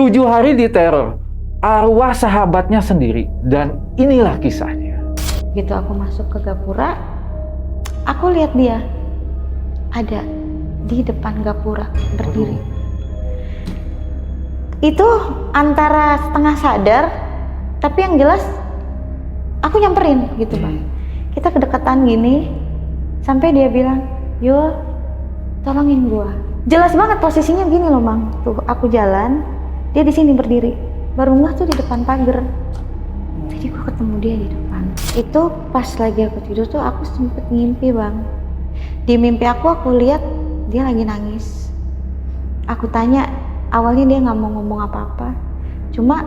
7 hari diteror arwah sahabatnya sendiri, dan inilah kisahnya. Gitu aku masuk ke gapura, aku lihat dia ada di depan gapura berdiri. Itu antara setengah sadar, tapi yang jelas aku nyamperin gitu Bang. Kita kedekatan gini, sampai dia bilang, "Yo, tolongin gua." Jelas banget posisinya gini loh Bang. Tuh aku jalan, dia di sini berdiri. Baru ngeh tuh di depan pagar. Jadi gua ketemu dia di depan. Itu pas lagi aku tidur tuh aku sempet ngimpi Bang. Di mimpi aku lihat dia lagi nangis. Aku tanya, awalnya dia nggak mau ngomong apa-apa. Cuma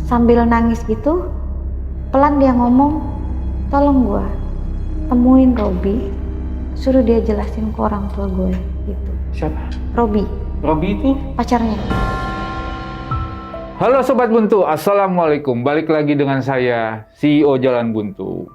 sambil nangis gitu, pelan dia ngomong, "Tolong gua temuin Robi, suruh dia jelasin ke orang tua gue." Gitu. Siapa? Robi. Robi itu? Pacarnya. Halo Sobat Buntu, Assalamualaikum. Balik lagi dengan saya, CEO Jalan Buntu.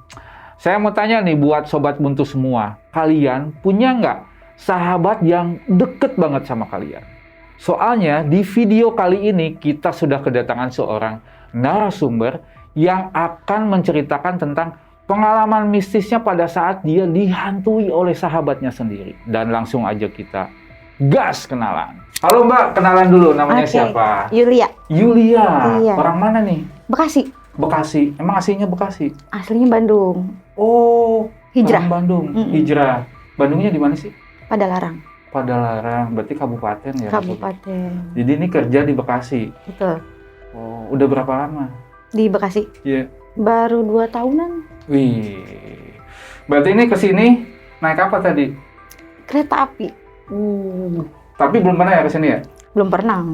Saya mau tanya nih buat Sobat Buntu semua, kalian punya nggak sahabat yang deket banget sama kalian? Soalnya di video kali ini kita sudah kedatangan seorang narasumber yang akan menceritakan tentang pengalaman mistisnya pada saat dia dihantui oleh sahabatnya sendiri. Dan langsung aja kita gas kenalan. Halo Mbak, kenalan dulu, namanya siapa? Yulia. Yulia. Iya. Orang mana nih? Bekasi. Bekasi. Emang aslinya Bekasi? Aslinya Bandung. Oh, Hijrah. orang Bandung. Hijrah. Bandungnya di mana sih? Padalarang. Padalarang, berarti kabupaten ya? Kabupaten. Jadi ini kerja di Bekasi? Betul. Oh, udah berapa lama? Di Bekasi. Iya. Baru 2 tahunan. Wih. Berarti ini kesini naik apa tadi? Kereta api. Tapi belum pernah ya kesini ya? Belum pernah.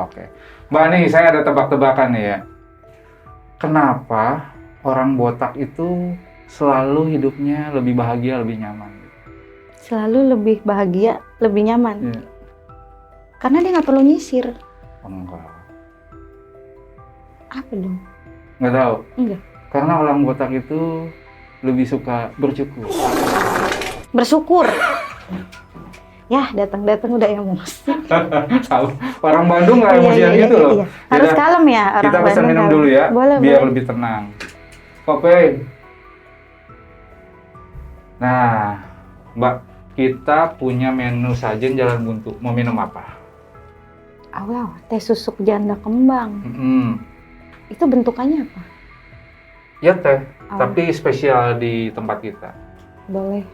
Oke. Mbak nih, saya ada tebak-tebakan nih ya. Kenapa orang botak itu selalu hidupnya lebih bahagia, lebih nyaman? Selalu lebih bahagia, lebih nyaman. Iya. Karena dia nggak perlu nyisir. Oh, enggak. Apa dong? Nggak tahu? Enggak. Karena orang botak itu lebih suka bersyukur. Bersyukur. Ya, datang-datang udah emosi. Tahu. Orang Bandung nggak emosian Iya, gitu loh. iya. Harus Yaudah, kalem ya orang kita pesan Bandung minum kalem. dulu ya, Boleh, biar boleh. lebih tenang. Kopi. Nah, Mbak, kita punya menu sajen Jalan Buntu. Mau minum apa? Wow, teh susuk janda kembang. Itu bentukannya apa? Ya teh, Oh. tapi spesial di tempat kita. Boleh.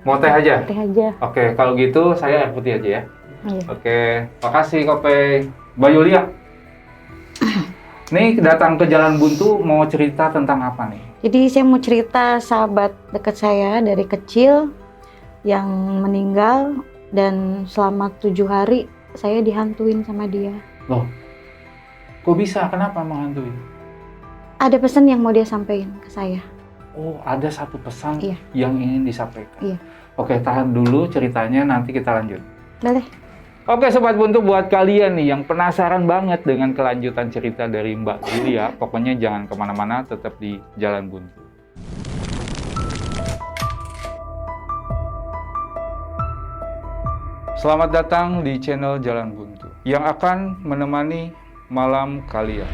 Mau teh aja? Teh aja. Oke, kalau gitu saya air putih aja ya. Iya. Oke, makasih Kopi. Mbak Yulia. Nih datang ke Jalan Buntu mau cerita tentang apa nih? Jadi saya mau cerita sahabat dekat saya dari kecil yang meninggal dan selama 7 hari saya dihantuin sama dia. Loh, kok bisa? Kenapa menghantui? Ada pesan yang mau dia sampaikan ke saya. Oh, ada satu pesan Iya. yang ingin disampaikan. Iya. Oke, tahan dulu ceritanya, nanti kita lanjut. Boleh. Oke Sobat Buntu, buat kalian nih yang penasaran banget dengan kelanjutan cerita dari Mbak Yulia, pokoknya jangan kemana-mana, tetap di Jalan Buntu. Selamat datang di channel Jalan Buntu, yang akan menemani malam kalian.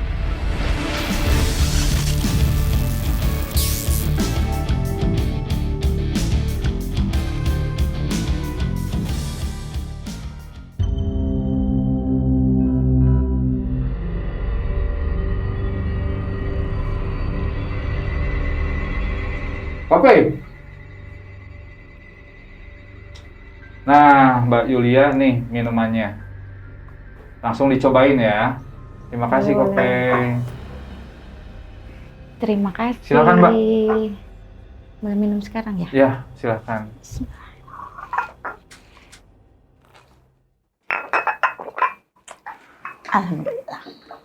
Oke. Nah, Mbak Yulia nih minumannya. Langsung dicobain ya. Terima kasih Boleh. Kopi. Terima kasih. Silakan, Mbak. Boleh minum sekarang ya? Ya, silakan. Alhamdulillah.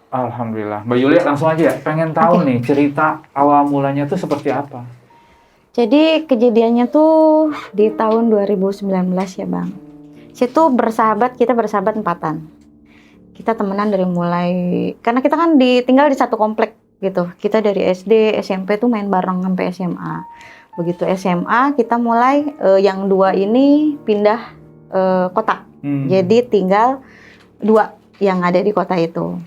Alhamdulillah. Mbak Yulia langsung aja ya. Pengen tahu nih cerita awal mulanya tuh seperti apa? Jadi kejadiannya tuh di tahun 2019 ya Bang. Situ kita bersahabat 4-an. Kita temenan dari mulai, karena kita kan tinggal di satu komplek gitu. Kita dari SD, SMP tuh main bareng sampai SMA. Begitu SMA kita mulai yang 2 ini pindah kota. Jadi tinggal 2 yang ada di kota itu.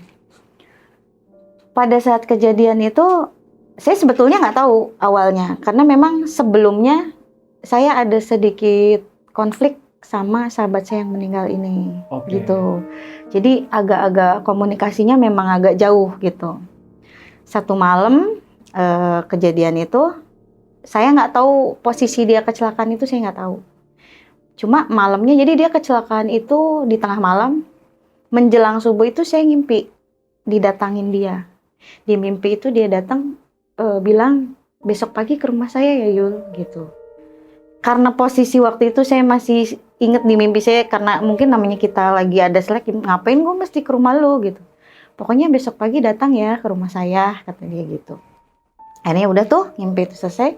Pada saat kejadian itu, saya sebetulnya nggak tahu awalnya, karena memang sebelumnya saya ada sedikit konflik sama sahabat saya yang meninggal ini, gitu. Jadi agak-agak komunikasinya memang agak jauh gitu. Satu malam kejadian itu, saya nggak tahu posisi dia kecelakaan itu, saya nggak tahu. Cuma malamnya, jadi dia kecelakaan itu di tengah malam, menjelang subuh itu saya ngimpi didatangin dia. Di mimpi itu dia datang bilang besok pagi ke rumah saya ya Yul gitu. Karena posisi waktu itu saya masih inget di mimpi saya, karena mungkin namanya kita lagi ada selek, ngapain gue mesti ke rumah lo gitu. Pokoknya besok pagi datang ya ke rumah saya, kata dia gitu. Akhirnya udah tuh mimpi itu selesai.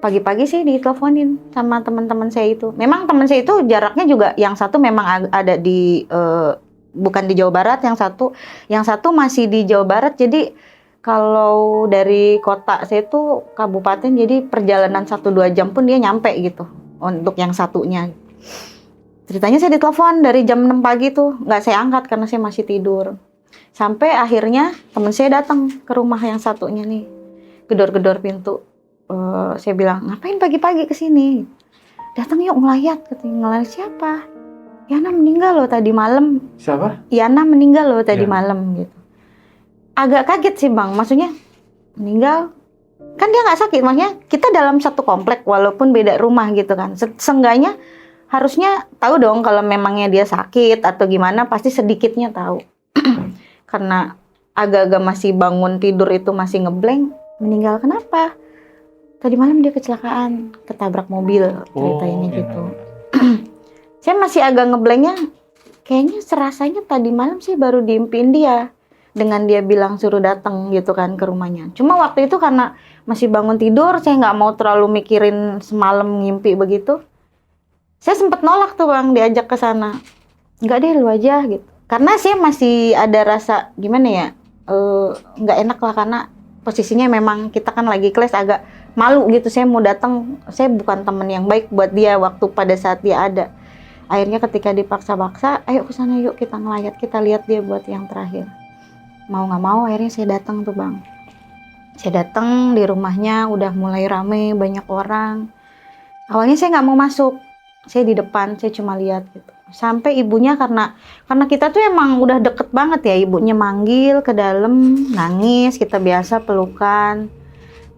Pagi-pagi sih diteleponin sama teman-teman saya itu. Memang teman saya itu jaraknya juga, yang satu memang ada di bukan di Jawa Barat, yang satu masih di Jawa Barat. Jadi kalau dari kota saya itu kabupaten, jadi perjalanan 1-2 jam pun dia nyampe gitu untuk yang satunya. Ceritanya saya ditelepon dari jam 6 pagi tuh, nggak saya angkat karena saya masih tidur. Sampai akhirnya teman saya datang ke rumah yang satunya nih, gedor-gedor pintu. Saya bilang, ngapain pagi-pagi kesini? Datang yuk ngelayat, katanya. Ngelayat siapa? Yana meninggal loh tadi malam. Siapa? Yana meninggal loh tadi malam gitu. Agak kaget sih Bang, maksudnya meninggal, kan dia nggak sakit, maksudnya kita dalam satu komplek walaupun beda rumah gitu kan. Seenggaknya harusnya tahu dong kalau memangnya dia sakit atau gimana, pasti sedikitnya tahu. Karena agak-agak masih bangun tidur itu masih ngeblank, meninggal kenapa? Tadi malam dia kecelakaan, ketabrak mobil, ceritanya gitu. Saya masih agak ngeblanknya, kayaknya serasanya tadi malam sih baru diimpiin dia. Dengan dia bilang suruh datang gitu kan ke rumahnya. Cuma waktu itu karena masih bangun tidur, saya nggak mau terlalu mikirin semalam ngimpi begitu. Saya sempat nolak tuh Bang, diajak ke sana. Nggak deh, lu aja gitu. Karena saya masih ada rasa gimana ya, nggak enak lah, karena posisinya memang kita kan lagi kelas, agak malu gitu. Saya mau datang, saya bukan teman yang baik buat dia waktu pada saat dia ada. Akhirnya ketika dipaksa-paksa, ayo ke sana yuk kita ngelayat, kita lihat dia buat yang terakhir. Mau nggak mau akhirnya saya datang tuh Bang. Saya datang di rumahnya, udah mulai rame, banyak orang. Awalnya saya nggak mau masuk, saya di depan, saya cuma lihat gitu. Sampai ibunya, karena kita tuh emang udah deket banget ya, ibunya manggil ke dalam, nangis, kita biasa pelukan.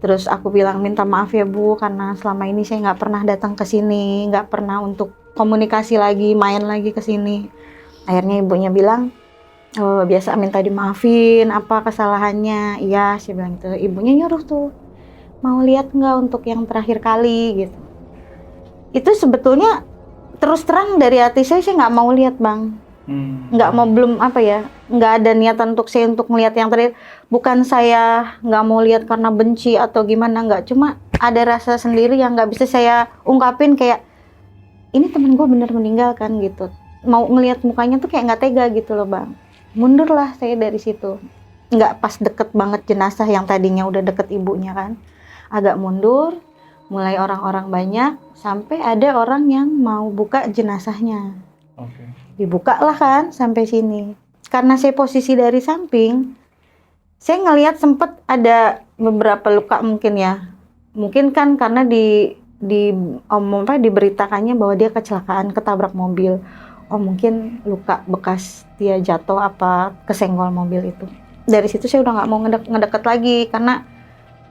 Terus aku bilang minta maaf ya Bu, karena selama ini saya nggak pernah datang ke sini, nggak pernah untuk komunikasi lagi, main lagi ke sini. Akhirnya ibunya bilang, biasa minta dimaafin, apa kesalahannya? Iya, saya bilang gitu. Ibunya nyuruh tuh, mau lihat nggak untuk yang terakhir kali gitu. Itu sebetulnya terus terang dari hati saya nggak mau lihat Bang. Nggak mau, belum apa ya, nggak ada niatan untuk saya untuk melihat yang terakhir. Bukan saya nggak mau lihat karena benci atau gimana, nggak. Cuma ada rasa sendiri yang nggak bisa saya ungkapin, kayak ini temen gue bener meninggal kan gitu. Mau ngelihat mukanya tuh kayak nggak tega gitu loh Bang. Mundurlah saya dari situ. Nggak pas deket banget jenazah yang tadinya udah deket ibunya kan. Agak mundur, mulai orang-orang banyak, sampai ada orang yang mau buka jenazahnya. Dibuka lah kan sampai sini. Karena saya posisi dari samping, saya ngelihat sempet ada beberapa luka mungkin ya. Mungkin kan karena diberitakannya bahwa dia kecelakaan, ketabrak mobil. Oh mungkin luka bekas dia jatuh apa kesenggol mobil itu. Dari situ saya udah nggak mau ngedeket lagi, karena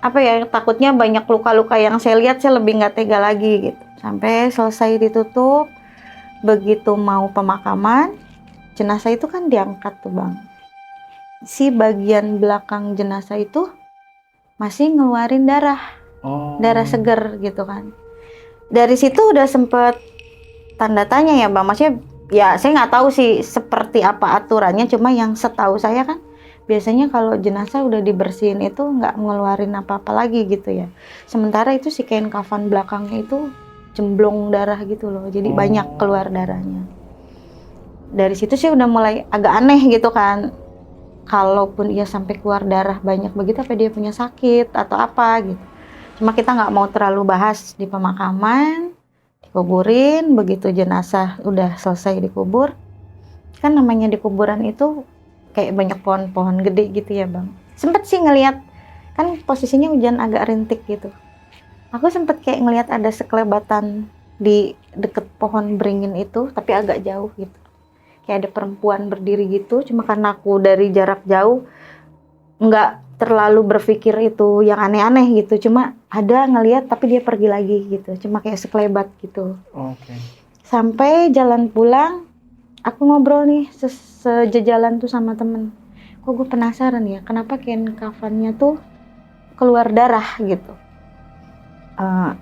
apa ya, takutnya banyak luka-luka yang saya lihat, saya lebih nggak tega lagi gitu. Sampai selesai ditutup, begitu mau pemakaman, jenazah itu kan diangkat tuh Bang. Si bagian belakang jenazah itu masih ngeluarin darah, darah seger gitu kan. Dari situ udah sempet tanda tanya ya Bang, maksudnya ya saya nggak tahu sih seperti apa aturannya, cuma yang setahu saya kan biasanya kalau jenazah udah dibersihin itu nggak ngeluarin apa-apa lagi gitu ya. Sementara itu si kain kafan belakangnya itu jemblong darah gitu loh, jadi banyak keluar darahnya. Dari situ sih udah mulai agak aneh gitu kan. Kalaupun ia sampai keluar darah banyak begitu, apa dia punya sakit atau apa gitu. Cuma kita nggak mau terlalu bahas. Di pemakaman, dikuburin, begitu jenazah udah selesai dikubur, kan namanya di kuburan itu kayak banyak pohon-pohon gede gitu ya bang. Sempet sih ngelihat, kan posisinya hujan agak rintik gitu. Aku sempet kayak ngelihat ada sekelebatan di deket pohon beringin itu, tapi agak jauh gitu. Kayak ada perempuan berdiri gitu, cuma karena aku dari jarak jauh nggak terlalu berpikir itu yang aneh-aneh gitu. Cuma ada ngelihat tapi dia pergi lagi gitu, cuma kayak sekelebat gitu. Oke. Sampai jalan pulang, aku ngobrol nih sejajalan tuh sama temen. Kok gue penasaran ya, kenapa kain kafannya tuh keluar darah gitu.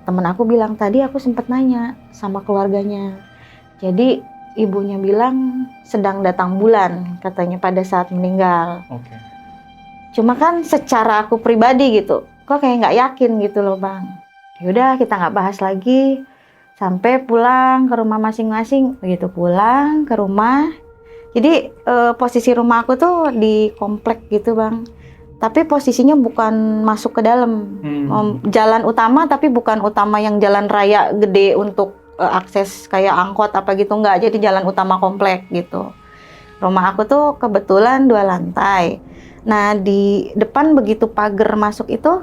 Temen aku bilang tadi aku sempet nanya sama keluarganya. Jadi ibunya bilang sedang datang bulan katanya pada saat meninggal. Oke. Cuma kan secara aku pribadi gitu, kok kayak nggak yakin gitu loh bang. Yaudah kita nggak bahas lagi. Sampai pulang ke rumah masing-masing. Begitu pulang ke rumah, jadi posisi rumah aku tuh di komplek gitu bang. Tapi posisinya bukan masuk ke dalam jalan utama, tapi bukan utama yang jalan raya gede untuk akses kayak angkot apa gitu, enggak. Jadi jalan utama komplek gitu. Rumah aku tuh kebetulan 2 lantai. Nah di depan begitu pagar masuk itu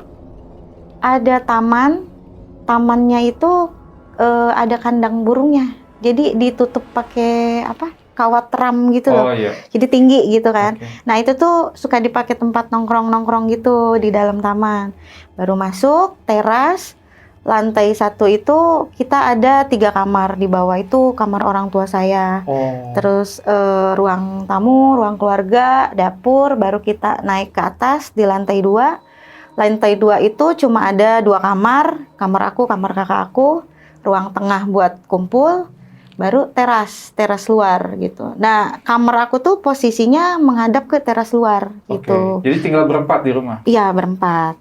ada taman. Tamannya itu ada kandang burungnya. Jadi ditutup pakai apa? Kawat ram gitu loh. Oh iya. Jadi tinggi gitu kan. Oke. Nah itu tuh suka dipakai tempat nongkrong-nongkrong gitu di dalam taman. Baru masuk teras, lantai 1 itu kita ada 3 kamar. Di bawah itu kamar orang tua saya. Oh. Terus ruang tamu, ruang keluarga, dapur. Baru kita naik ke atas di lantai 2. Lantai 2 itu cuma ada 2 kamar. Kamar aku, kamar kakak aku. Ruang tengah buat kumpul. Baru teras luar gitu. Nah kamar aku tuh posisinya menghadap ke teras luar gitu. Oke. Jadi tinggal berempat di rumah? Iya berempat.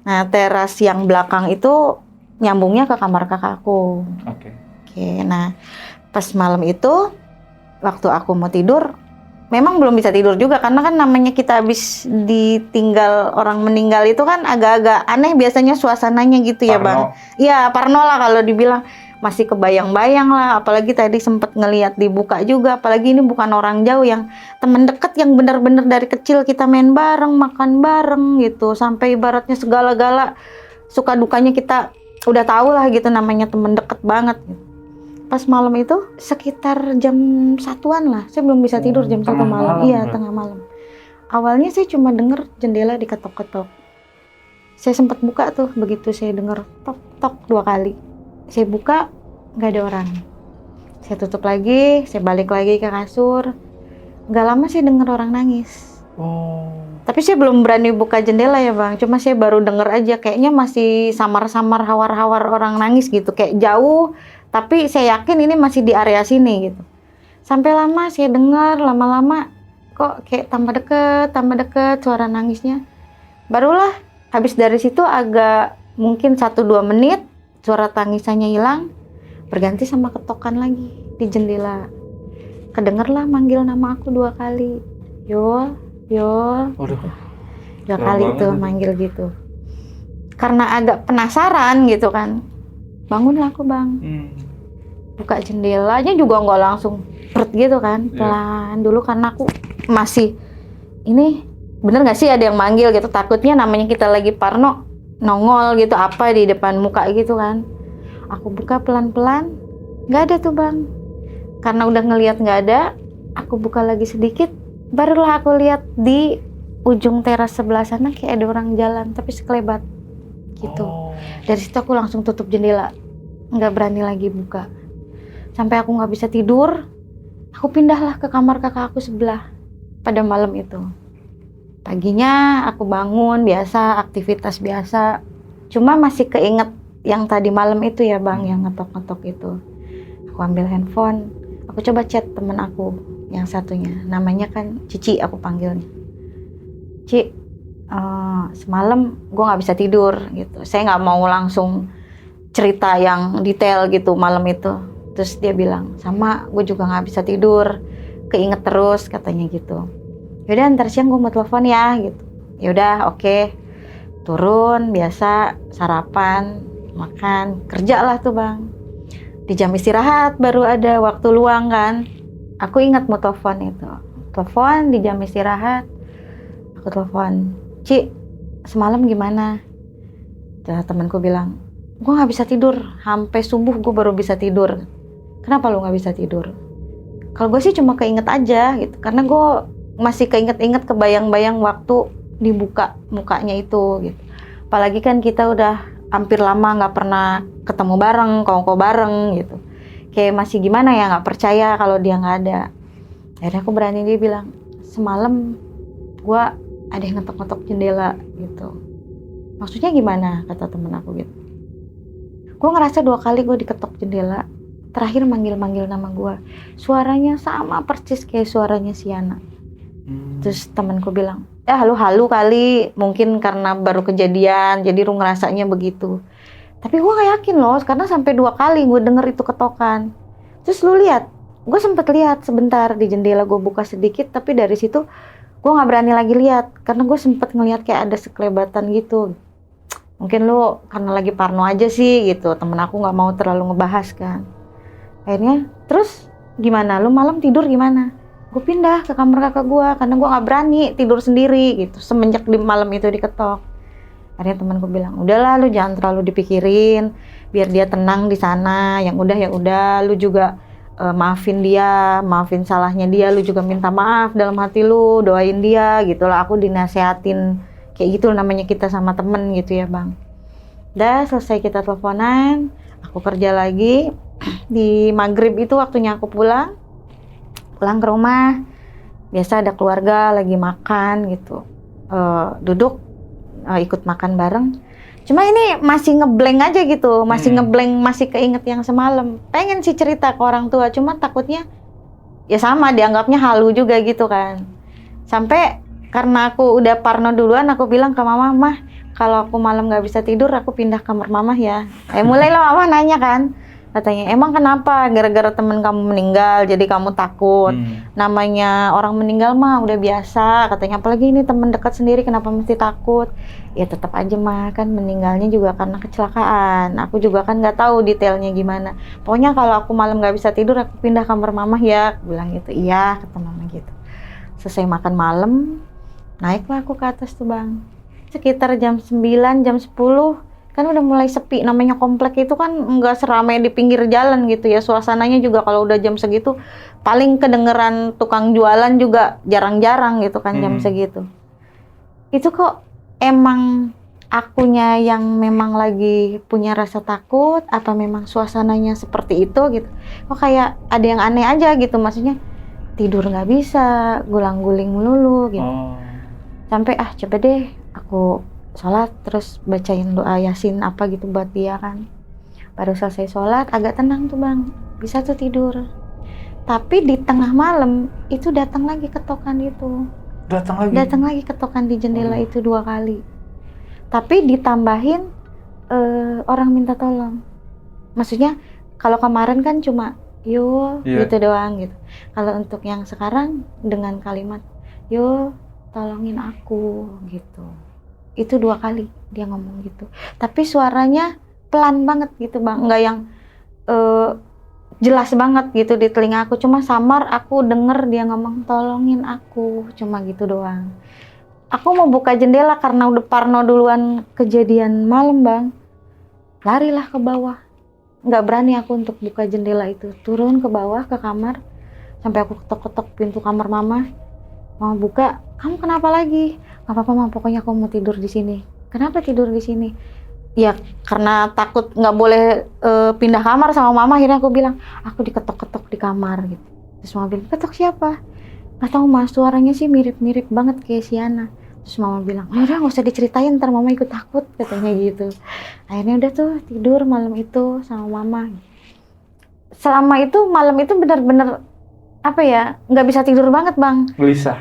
Nah teras yang belakang itu nyambungnya ke kamar kakakku. Oke. Oke, nah pas malam itu waktu aku mau tidur, memang belum bisa tidur juga karena kan namanya kita habis ditinggal orang meninggal itu kan agak-agak aneh biasanya suasananya gitu ya bang. Iya parno lah kalau dibilang. Masih kebayang-bayang lah, apalagi tadi sempat ngelihat dibuka juga, apalagi ini bukan orang jauh, yang temen deket yang bener-bener dari kecil kita main bareng, makan bareng gitu, sampai ibaratnya segala-gala suka dukanya kita udah tahu lah gitu, namanya temen deket banget gitu. Pas malam itu sekitar jam 1-an lah, saya belum bisa tidur jam 1 malam. Iya tengah malam. Awalnya saya cuma denger jendela diketok-ketok. Saya sempat buka tuh, begitu saya denger tok-tok 2 kali. Saya buka, nggak ada orang. Saya tutup lagi, saya balik lagi ke kasur. Nggak lama saya dengar orang nangis. Oh. Tapi saya belum berani buka jendela ya bang. Cuma saya baru denger aja, kayaknya masih samar-samar hawar-hawar orang nangis gitu. Kayak jauh, tapi saya yakin ini masih di area sini gitu. Sampai lama saya dengar, lama-lama kok kayak tambah deket suara nangisnya. Barulah habis dari situ agak mungkin 1-2 menit, suara tangisannya hilang, berganti sama ketokan lagi di jendela. Kedengerlah manggil nama aku 2 kali. Yol. Waduh. 2 kali tuh manggil gitu. Karena agak penasaran gitu kan. Bangunlah aku bang. Buka jendelanya juga nggak langsung pert gitu kan. Pelan dulu karena aku masih ini bener nggak sih ada yang manggil gitu. Takutnya namanya kita lagi parno. Nongol gitu apa di depan muka gitu kan. Aku buka pelan-pelan, nggak ada tuh bang. Karena udah ngelihat nggak ada, aku buka lagi sedikit, barulah aku lihat di ujung teras sebelah sana kayak ada orang jalan, tapi sekelebat gitu. Dari situ aku langsung tutup jendela, nggak berani lagi buka. Sampai aku nggak bisa tidur, aku pindahlah ke kamar kakak aku sebelah pada malam itu. Paginya aku bangun biasa, aktivitas biasa. Cuma masih keinget yang tadi malam itu ya bang, yang ngetok-ngetok itu. Aku ambil handphone, aku coba chat temen aku yang satunya. Namanya kan Cici aku panggilnya. Ci, semalam gue gak bisa tidur gitu. Saya gak mau langsung cerita yang detail gitu malam itu. Terus dia bilang, sama gue juga gak bisa tidur. Keinget terus katanya gitu. Yaudah ntar siang gue mau telepon ya gitu. Yaudah oke. Turun biasa, sarapan, makan, kerja lah tuh bang. Di jam istirahat baru ada waktu luang kan. aku ingat mau telepon itu. Telepon di jam istirahat. Aku telepon, Ci, semalam gimana? Temanku bilang, gue nggak bisa tidur. Sampai subuh gue baru bisa tidur. Kenapa lu nggak bisa tidur? Kalau gue sih cuma keinget aja gitu. Karena gue masih keinget-inget, kebayang-bayang waktu dibuka mukanya itu gitu. Apalagi kan kita udah hampir lama nggak pernah ketemu bareng, kongko bareng gitu. Kayak masih gimana ya, nggak percaya kalau dia nggak ada. Akhirnya aku berani, dia bilang, semalam gue ada yang ngetok-ngetok jendela gitu. Maksudnya gimana, kata temen aku gitu. Gue ngerasa 2 kali gue diketok jendela. Terakhir manggil-manggil nama gue. Suaranya sama persis kayak suaranya Siana. Terus temanku bilang, ya halu-halu kali, mungkin karena baru kejadian, jadi lu ngerasanya begitu. Tapi gue gak yakin loh, karena sampai 2 kali gue denger itu ketokan. Terus lu lihat, gue sempet lihat sebentar di jendela, gue buka sedikit, tapi dari situ gue gak berani lagi lihat, karena gue sempet ngelihat kayak ada sekelebatan gitu. Mungkin lu karena lagi parno aja sih gitu, temen aku gak mau terlalu ngebahas kan. Akhirnya, terus gimana, lu malam tidur gimana? Gue pindah ke kamar kakak gue karena gue nggak berani tidur sendiri gitu semenjak di malam itu diketok. Akhirnya temanku bilang, udahlah lu jangan terlalu dipikirin, biar dia tenang di sana. Yang udah lu juga maafin dia, maafin salahnya dia, lu juga minta maaf dalam hati lu, doain dia gitulah. Aku dinasehatin kayak gitu namanya kita sama temen gitu ya bang. Udah selesai kita teleponan, aku kerja lagi. Di maghrib itu waktunya aku pulang ke rumah, biasa ada keluarga lagi makan gitu, duduk ikut makan bareng. Cuma ini masih ngeblank aja gitu, masih ngeblank, masih keinget yang semalam. Pengen sih cerita ke orang tua, cuma takutnya ya sama dianggapnya halu juga gitu kan. Sampai karena aku udah parno duluan, aku bilang ke mama, mah kalau aku malam nggak bisa tidur, aku pindah kamar mama ya. Mulailah mama nanya kan. Katanya, emang kenapa? Gara-gara temen kamu meninggal, jadi kamu takut. Namanya orang meninggal mah udah biasa. Katanya, apalagi ini temen dekat sendiri, kenapa mesti takut? Ya tetap aja mah, kan meninggalnya juga karena kecelakaan. Aku juga kan nggak tahu detailnya gimana. Pokoknya kalau aku malam nggak bisa tidur, aku pindah kamar mama ya. Aku bilang gitu, iya, kata mama gitu. Selesai makan malam, naiklah aku ke atas tuh bang. Sekitar jam 9, jam 10, kan udah mulai sepi, namanya komplek itu kan nggak seramai di pinggir jalan gitu ya, suasananya juga kalau udah jam segitu paling kedengeran tukang jualan juga jarang-jarang gitu kan jam segitu. Itu kok emang akunya yang memang lagi punya rasa takut atau memang suasananya seperti itu gitu, kok kayak ada yang aneh aja gitu, maksudnya tidur nggak bisa, gulang-guling melulu gitu. Sampai coba deh aku sholat terus bacain doa yasin apa gitu buat dia kan. Baru selesai sholat agak tenang tuh bang, bisa tuh tidur. Tapi di tengah malam itu datang lagi ketokan itu. Datang lagi ketokan di jendela itu 2 kali. Tapi ditambahin orang minta tolong. Maksudnya kalau kemarin kan cuma yo gitu doang gitu. Kalau untuk yang sekarang dengan kalimat yo tolongin aku gitu. Itu 2 kali dia ngomong gitu, tapi suaranya pelan banget gitu bang, nggak yang jelas banget gitu di telinga aku, cuma samar aku denger dia ngomong tolongin aku, cuma gitu doang. Aku mau buka jendela karena udah parno duluan kejadian malam bang, larilah ke bawah, nggak berani aku untuk buka jendela itu, turun ke bawah ke kamar, sampai aku ketok-ketok pintu kamar mama, mau buka, kamu kenapa lagi? Gak apa-apa mah, pokoknya aku mau tidur di sini. Kenapa tidur di sini? Ya karena takut nggak boleh pindah kamar sama mama. Akhirnya aku bilang aku diketok-ketok di kamar gitu. Terus mama bilang, ketok siapa? Gak tahu mas, suaranya sih mirip-mirip banget kayak Siana. Terus mama bilang, udah nggak usah diceritain, ntar mama ikut takut, katanya gitu. Akhirnya udah tuh tidur malam itu sama mama. Selama itu malam itu benar-benar apa ya, nggak bisa tidur banget bang,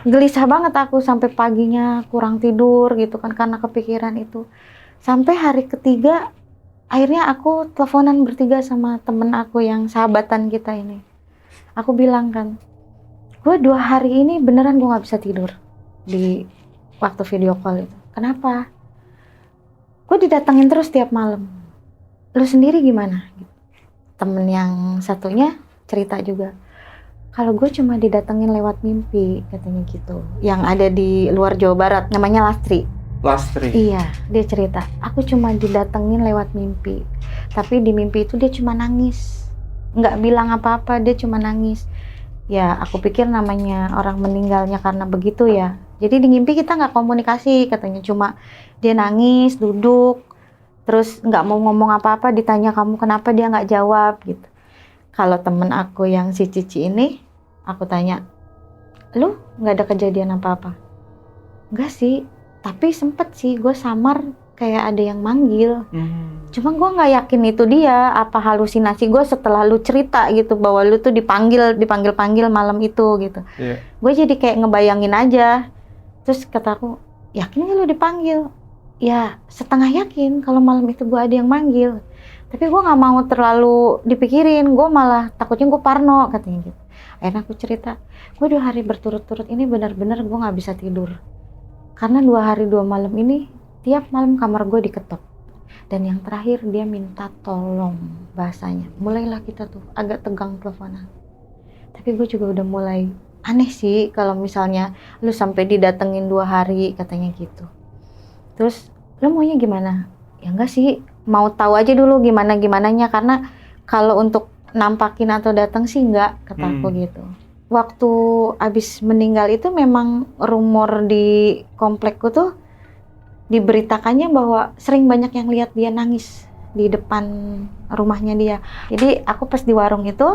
gelisah banget aku, sampai paginya kurang tidur gitu kan karena kepikiran itu. Sampai hari ketiga akhirnya aku teleponan bertiga sama temen aku yang sahabatan kita ini. Aku bilang kan, gue 2 hari ini beneran gue nggak bisa tidur di waktu video call itu. Kenapa? Gue didatengin terus tiap malam. Lu sendiri gimana? Temen yang satunya cerita juga, kalau gue cuma didatengin lewat mimpi, katanya gitu. Yang ada di luar Jawa Barat, namanya Lastri. Lastri. Iya, dia cerita, aku cuma didatengin lewat mimpi. Tapi di mimpi itu dia cuma nangis. Nggak bilang apa-apa, dia cuma nangis. Ya, aku pikir namanya orang meninggalnya karena begitu ya. Jadi di mimpi kita nggak komunikasi, katanya. Cuma dia nangis, duduk, terus nggak mau ngomong apa-apa, ditanya kamu kenapa, dia nggak jawab gitu. Kalau temen aku yang si Cici ini, aku tanya, lu nggak ada kejadian apa-apa? Enggak sih, tapi sempet sih gue samar kayak ada yang manggil. Cuma gue nggak yakin itu dia, apa halusinasi gue setelah lu cerita gitu bahwa lu tuh dipanggil malam itu gitu. Iya. Gue jadi kayak ngebayangin aja. Terus kataku, yakin gak lu dipanggil? Ya setengah yakin kalau malam itu gue ada yang manggil. Tapi gue nggak mau terlalu dipikirin, gue malah takutnya gue parno, katanya gitu. Akhirnya aku cerita, gue 2 hari berturut-turut ini benar-benar gue nggak bisa tidur. Karena 2 hari 2 malam ini, tiap malam kamar gue diketok. Dan yang terakhir dia minta tolong, bahasanya. Mulailah kita tuh agak tegang teleponan. Tapi gue juga udah mulai aneh sih kalau misalnya lu sampai didatengin 2 hari, katanya gitu. Terus lu maunya gimana? Ya enggak sih, mau tahu aja dulu gimana-gimananya, karena kalau untuk nampakin atau datang sih enggak, kata aku gitu. Waktu abis meninggal itu memang rumor di komplekku tuh diberitakannya bahwa sering banyak yang lihat dia nangis di depan rumahnya dia. Jadi aku pas di warung itu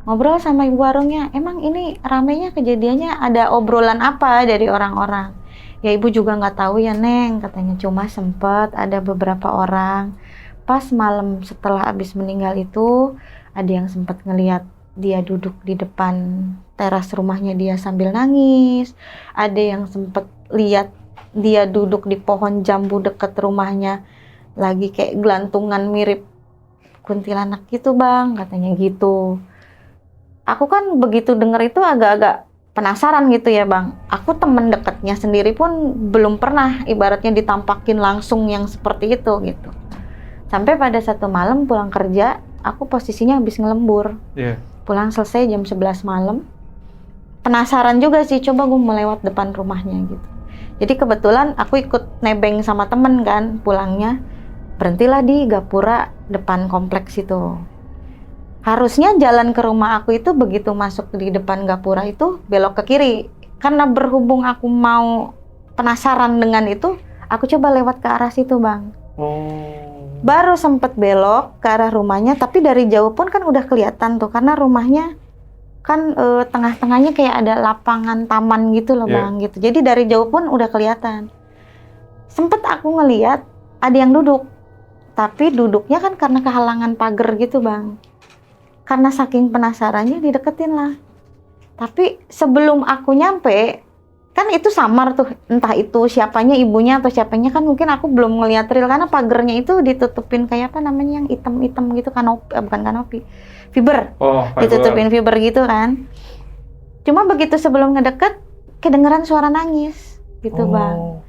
ngobrol sama ibu warungnya, emang ini ramenya kejadiannya ada obrolan apa dari orang-orang? Ya ibu juga nggak tahu ya Neng, katanya, cuma sempet ada beberapa orang pas malam setelah abis meninggal itu ada yang sempet ngelihat dia duduk di depan teras rumahnya dia sambil nangis, ada yang sempet lihat dia duduk di pohon jambu dekat rumahnya lagi kayak gelantungan mirip kuntilanak gitu bang, katanya gitu. Aku kan begitu denger itu agak-agak penasaran gitu ya bang. Aku temen dekatnya sendiri pun belum pernah ibaratnya ditampakin langsung yang seperti itu gitu. Sampai pada satu malam pulang kerja, aku posisinya habis ngelembur. Pulang selesai jam 11 malam. Penasaran juga sih, coba gue mau lewat depan rumahnya gitu. Jadi kebetulan aku ikut nebeng sama temen kan pulangnya. Berhentilah di gapura depan kompleks itu. Harusnya jalan ke rumah aku itu begitu masuk di depan gapura itu belok ke kiri. Karena berhubung aku mau penasaran dengan itu, aku coba lewat ke arah situ bang. Baru sempet belok ke arah rumahnya, tapi dari jauh pun kan udah kelihatan tuh, karena rumahnya kan tengah-tengahnya kayak ada lapangan taman gitu loh bang gitu. Jadi dari jauh pun udah kelihatan. Sempet aku ngeliat ada yang duduk, tapi duduknya kan karena kehalangan pagar gitu bang. Karena saking penasarannya dideketin lah. Tapi sebelum aku nyampe, kan itu samar tuh, entah itu siapanya, ibunya atau siapanya, kan mungkin aku belum ngeliat real karena pagernya itu ditutupin kayak apa namanya yang hitam-hitam gitu, kanopi, bukan kanopi, fiber. Ditutupin fiber gitu kan. Cuma begitu sebelum ngedeket, kedengeran suara nangis gitu bang.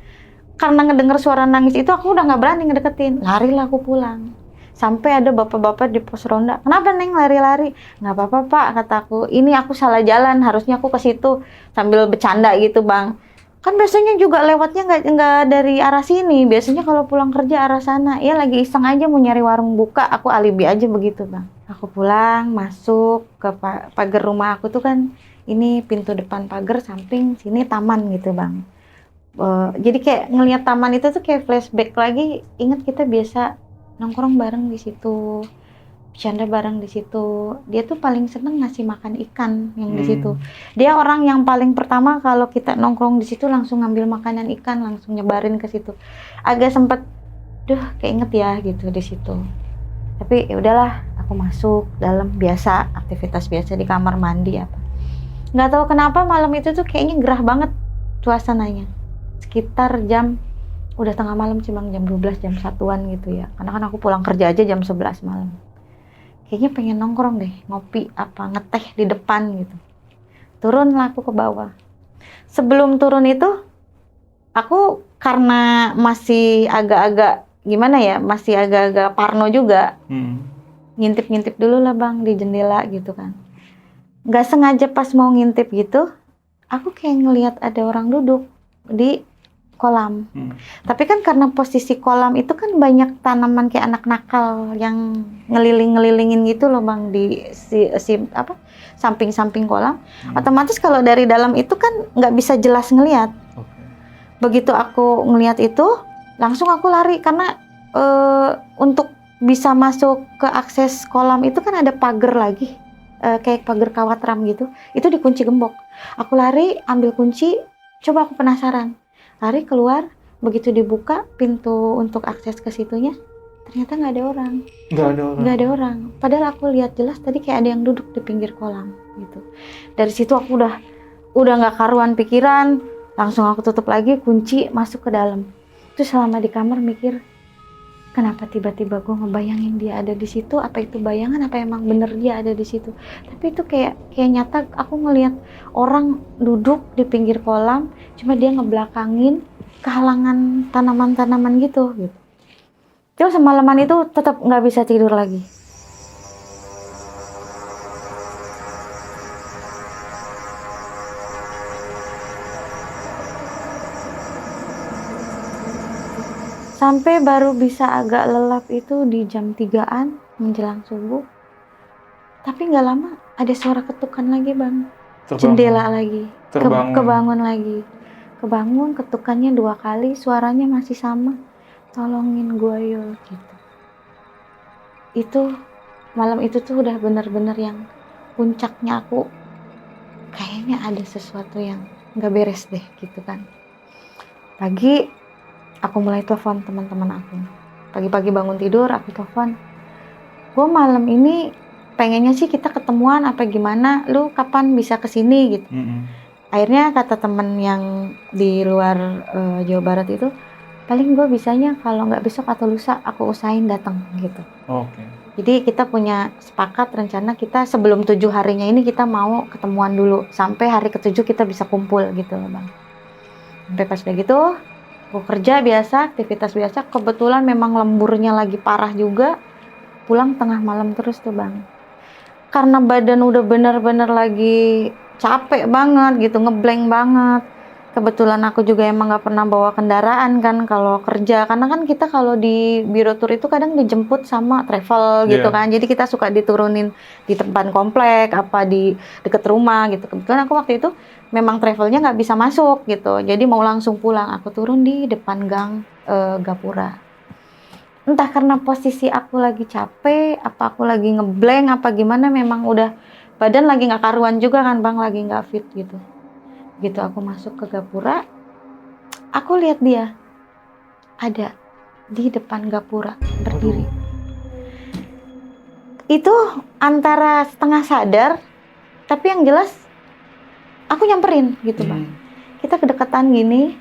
Karena ngedenger suara nangis itu aku udah nggak berani ngedeketin, larilah aku pulang. Sampai ada bapak-bapak di pos ronda, kenapa Neng lari-lari? Nggak apa-apa Pak, kataku, ini aku salah jalan, harusnya aku ke situ, sambil bercanda gitu bang. Kan biasanya juga lewatnya nggak dari arah sini, biasanya kalau pulang kerja arah sana. Ya lagi iseng aja mau nyari warung buka, aku alibi aja begitu bang. Aku pulang, masuk ke pagar rumah aku tuh kan, ini pintu depan pagar, samping sini taman gitu bang. Jadi kayak ngelihat taman itu tuh kayak flashback lagi, ingat kita biasa nongkrong bareng di situ, bercanda bareng di situ. Dia tuh paling seneng ngasih makan ikan yang di situ. Dia orang yang paling pertama kalau kita nongkrong di situ langsung ngambil makanan ikan, langsung nyebarin ke situ. Agak sempet, keinget ya gitu di situ. Tapi ya udahlah, aku masuk dalam, biasa aktivitas biasa di kamar mandi apa. Nggak tahu kenapa malam itu tuh kayaknya gerah banget suasananya. Sekitar jam udah tengah malam sih bang, jam 12, jam 1-an gitu ya. Karena kan aku pulang kerja aja jam 11 malam. Kayaknya pengen nongkrong deh, ngopi apa, ngeteh di depan gitu. Turunlah aku ke bawah. Sebelum turun itu, aku karena masih agak-agak, gimana ya, masih agak-agak parno juga. Ngintip-ngintip dulu lah bang di jendela gitu kan. nggak sengaja pas mau ngintip gitu, aku kayak ngelihat ada orang duduk di kolam. Tapi kan karena posisi kolam itu kan banyak tanaman kayak anak nakal yang ngeliling-ngelilingin gitu loh Bang di samping-samping kolam. Otomatis kalau dari dalam itu kan nggak bisa jelas ngelihat. Begitu aku ngelihat itu, langsung aku lari karena untuk bisa masuk ke akses kolam itu kan ada pagar lagi, kayak pagar kawat ram gitu. Itu dikunci gembok. Aku lari, ambil kunci, coba aku penasaran. Lari keluar, begitu dibuka pintu untuk akses ke situnya, ternyata nggak ada orang. Nggak ada orang. Padahal aku lihat jelas tadi kayak ada yang duduk di pinggir kolam gitu. Dari situ aku udah nggak karuan pikiran, langsung aku tutup lagi, kunci, masuk ke dalam. Terus selama di kamar mikir, kenapa tiba-tiba gue ngebayangin dia ada di situ? Apa itu bayangan? Apa emang bener dia ada di situ? Tapi itu kayak nyata. Aku ngelihat orang duduk di pinggir kolam, cuma dia ngebelakangin kehalangan tanaman-tanaman gitu. Terus semalaman itu tetap nggak bisa tidur lagi. Sampai baru bisa agak lelap itu di jam 3-an menjelang subuh. Tapi nggak lama ada suara ketukan lagi Bang. Jendela lagi. Kebangun lagi. Kebangun, ketukannya 2 kali, suaranya masih sama. Tolongin gue Yul gitu. Itu malam itu tuh udah bener-bener yang puncaknya aku kayaknya ada sesuatu yang nggak beres deh gitu kan. Pagi aku mulai telepon teman-teman aku. Pagi-pagi bangun tidur, aku telepon. Gue malam ini pengennya sih kita ketemuan apa gimana, lu kapan bisa kesini gitu. Akhirnya kata temen yang di luar Jawa Barat itu, paling gue bisanya kalau nggak besok atau lusa aku usahain datang gitu. Jadi kita punya sepakat rencana kita sebelum 7 harinya ini kita mau ketemuan dulu. Sampai hari ke-7 kita bisa kumpul gitu loh Bang. Sampai pas udah gitu, aku kerja biasa, aktivitas biasa. Kebetulan memang lemburnya lagi parah juga. Pulang tengah malam terus tuh Bang. Karena badan udah bener-bener lagi capek banget gitu, ngeblank banget. Kebetulan aku juga emang gak pernah bawa kendaraan kan kalau kerja. Karena kan kita kalau di biro tour itu kadang dijemput sama travel gitu kan. Jadi kita suka diturunin di depan komplek, apa di deket rumah gitu. Kebetulan aku waktu itu memang travelnya nggak bisa masuk gitu. Jadi mau langsung pulang. Aku turun di depan gang Gapura. Entah karena posisi aku lagi capek, apa aku lagi ngeblank, apa gimana, memang udah badan lagi nggak karuan juga kan Bang, lagi nggak fit gitu. Gitu aku masuk ke Gapura, aku lihat dia ada di depan Gapura berdiri. Itu antara setengah sadar, tapi yang jelas aku nyamperin gitu Bang. Kita kedekatan gini,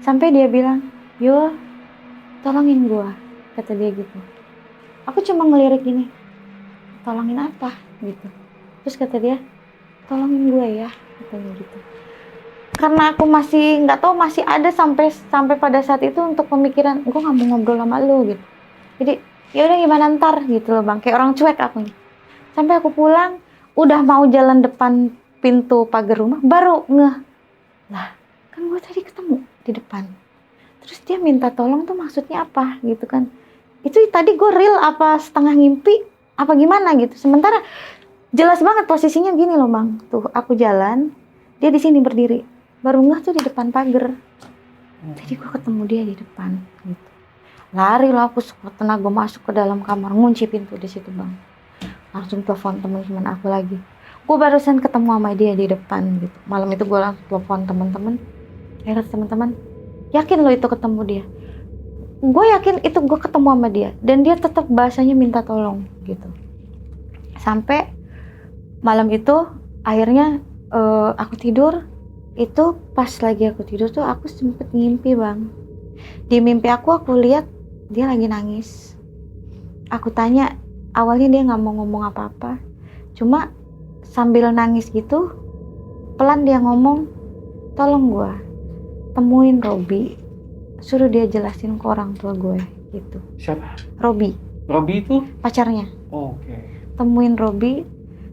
sampai dia bilang, "Yo, tolongin gua," kata dia gitu. Aku cuma ngelirik gini, "Tolongin apa?" gitu. Terus kata dia, "Tolongin gue ya," katanya gitu. Karena aku masih nggak tahu, masih ada sampai pada saat itu untuk pemikiran, gue nggak mau ngobrol sama lu gitu. Jadi ya udah gimana ntar gitu loh Bang, kayak orang cuek aku. Sampai aku pulang, udah mau jalan depan pintu pagar rumah, baru ngeh, lah kan gue tadi ketemu di depan. Terus dia minta tolong tuh maksudnya apa gitu kan? Itu tadi gue real apa setengah ngimpi apa gimana gitu. Sementara jelas banget posisinya gini loh Bang, tuh aku jalan, dia di sini berdiri. Baru ngeh tuh di depan pagar. Jadi gue ketemu dia di depan gitu. Lari lah aku sekuat tenaga masuk ke dalam kamar, ngunci pintu di situ Bang. Langsung telepon teman-teman aku lagi. Gue barusan ketemu sama dia di depan gitu. Malam itu gue langsung telepon teman-teman. Ya kata teman-teman, yakin lo itu ketemu dia? Gue yakin itu gue ketemu sama dia. Dan dia tetap bahasanya minta tolong gitu. Sampai malam itu akhirnya aku tidur. Itu pas lagi aku tidur tuh aku sempet ngimpi Bang. Di mimpi aku lihat dia lagi nangis. Aku tanya, awalnya dia nggak mau ngomong apa-apa, cuma sambil nangis gitu pelan dia ngomong, "Tolong gue temuin Robi, suruh dia jelasin ke orang tua gue," gitu. Siapa? Robi Robi itu? pacarnya. Oke. Temuin Robi,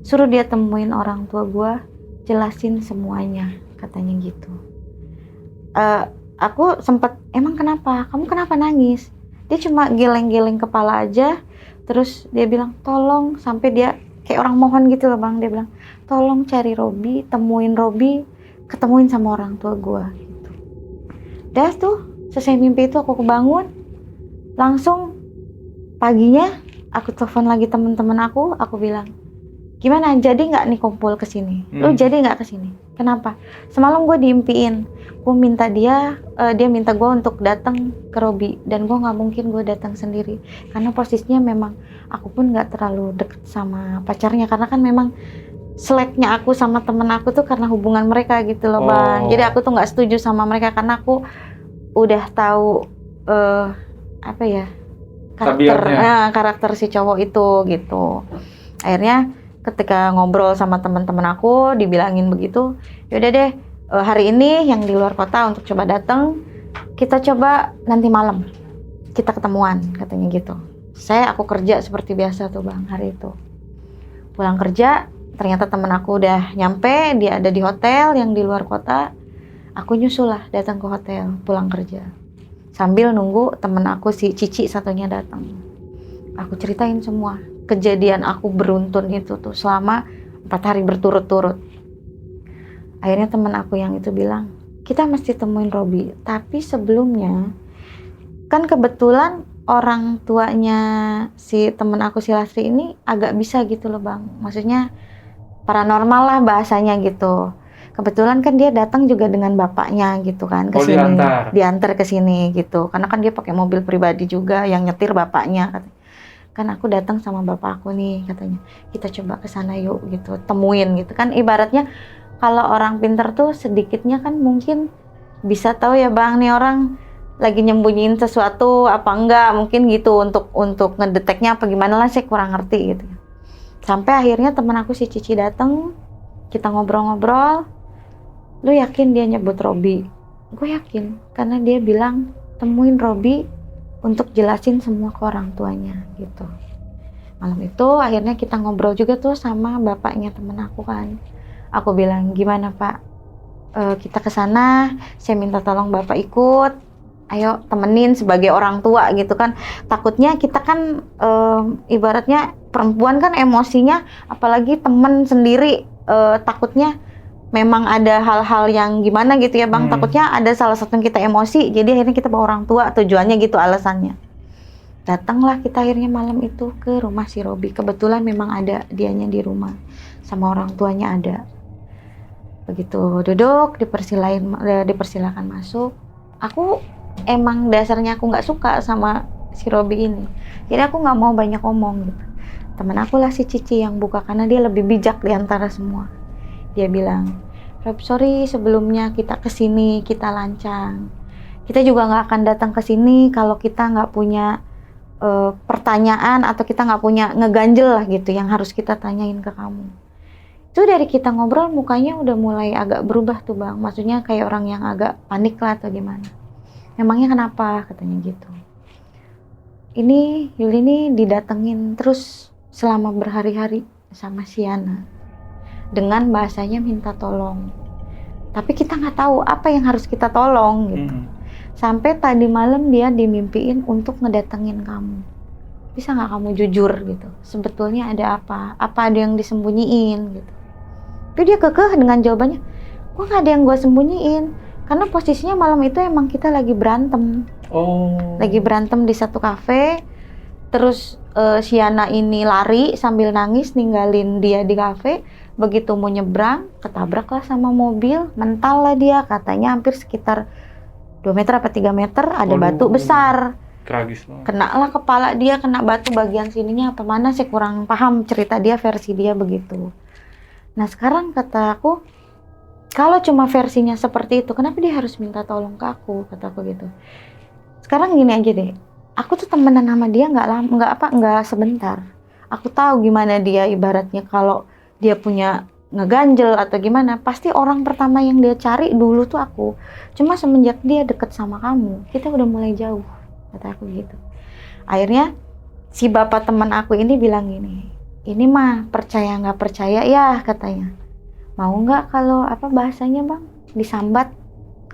suruh dia temuin orang tua gue, jelasin semuanya, katanya gitu. Aku sempet, emang kenapa? Kamu kenapa nangis? Dia cuma geleng-geleng kepala aja, terus dia bilang tolong, sampai dia kayak orang mohon gitu loh bang. Dia bilang tolong cari Robi, temuin Robi, ketemuin sama orang tua gue gitu. Dah tuh, selesai mimpi itu aku kebangun, langsung paginya aku telepon lagi teman-teman aku bilang, gimana, jadi nggak nih kumpul kesini? Lu jadi nggak kesini? Kenapa? Semalam gue diimpiin, gue minta dia minta gue untuk datang ke Robi, dan gue nggak mungkin gue datang sendiri, karena posisinya memang aku pun nggak terlalu deket sama pacarnya, karena kan memang seleknya aku sama temen aku tuh karena hubungan mereka gitu loh bang. Jadi aku tuh nggak setuju sama mereka, karena aku udah tahu apa ya, karakter si cowok itu gitu. Akhirnya ketika ngobrol sama teman-teman aku, dibilangin begitu, yaudah deh hari ini yang di luar kota untuk coba datang, kita coba nanti malam kita ketemuan, katanya gitu. Aku kerja seperti biasa tuh bang hari itu. Pulang kerja, ternyata temen aku udah nyampe, dia ada di hotel yang di luar kota. Aku nyusul lah datang ke hotel pulang kerja, sambil nunggu temen aku si Cici satunya datang. Aku ceritain semua kejadian aku beruntun itu tuh selama 4 hari berturut-turut. Akhirnya temen aku yang itu bilang, kita mesti temuin Robi, tapi sebelumnya kan kebetulan orang tuanya si temen aku si Lasri ini agak bisa gitu loh bang, maksudnya paranormal lah bahasanya gitu. Kebetulan kan dia datang juga dengan bapaknya gitu kan ke sini, diantar ke sini gitu, karena kan dia pakai mobil pribadi juga, yang nyetir bapaknya katanya. Kan aku datang sama bapak aku nih, katanya kita coba ke sana yuk gitu, temuin gitu kan. Ibaratnya kalau orang pinter tuh sedikitnya kan mungkin bisa tahu ya bang, nih orang lagi nyembunyiin sesuatu apa enggak, mungkin gitu, untuk ngedeteknya apa gimana lah, saya kurang ngerti gitu. Sampai akhirnya teman aku si Cici datang, kita ngobrol-ngobrol. Lu yakin dia nyebut Robi? Gue yakin, karena dia bilang temuin Robi untuk jelasin semua ke orang tuanya gitu. Malam itu akhirnya kita ngobrol juga tuh sama bapaknya temen aku kan. Aku bilang, gimana pak, kita ke sana, saya minta tolong bapak ikut, ayo temenin sebagai orang tua gitu kan. Takutnya kita kan ibaratnya perempuan kan emosinya, apalagi temen sendiri, takutnya memang ada hal-hal yang gimana gitu ya bang, takutnya ada salah satu yang kita emosi, jadi akhirnya kita bawa orang tua, tujuannya gitu alasannya. Datanglah kita akhirnya malam itu ke rumah si Robi, kebetulan memang ada dianya di rumah, sama orang tuanya ada. Begitu duduk, dipersilakan masuk. Aku emang dasarnya aku nggak suka sama si Robi ini, jadi aku nggak mau banyak ngomong gitu. Temen aku lah si Cici yang buka, karena dia lebih bijak di antara semua. Dia bilang, Rob, sorry sebelumnya kita kesini, kita lancang. Kita juga nggak akan datang ke sini kalau kita nggak punya pertanyaan, atau kita nggak punya ngeganjel lah gitu yang harus kita tanyain ke kamu. Itu dari kita ngobrol mukanya udah mulai agak berubah tuh bang, maksudnya kayak orang yang agak panik lah atau gimana. Memangnya kenapa, katanya gitu. Ini Yuli ini didatengin terus selama berhari-hari sama Siana, dengan bahasanya minta tolong, tapi kita nggak tahu apa yang harus kita tolong gitu. Sampai tadi malam dia dimimpiin untuk ngedatengin kamu. Bisa nggak kamu jujur gitu, sebetulnya ada apa ada yang disembunyiin gitu. Tapi dia kekeh dengan jawabannya, gue nggak ada yang gue sembunyiin, karena posisinya malam itu emang kita lagi berantem. Lagi berantem di satu kafe, terus Siana ini lari sambil nangis ninggalin dia di kafe. Begitu mau nyebrang, ketabraklah sama mobil, mental lah dia, katanya hampir sekitar 2 meter apa 3 meter, ada batu besar. Tragis banget. Kena lah kepala dia, kena batu bagian sininya apa mana, saya kurang paham cerita dia, versi dia begitu. Nah sekarang kata aku, kalau cuma versinya seperti itu, kenapa dia harus minta tolong ke aku, kata aku gitu. Sekarang gini aja deh, aku tuh temenan sama dia nggak sebentar. Aku tahu gimana dia, ibaratnya kalau dia punya ngeganjel atau gimana, pasti orang pertama yang dia cari dulu tuh aku. Cuma semenjak dia deket sama kamu, kita udah mulai jauh, kata aku gitu. Akhirnya si bapak teman aku ini bilang gini, ini mah percaya nggak percaya ya katanya. Mau nggak kalau apa bahasanya bang? Disambat.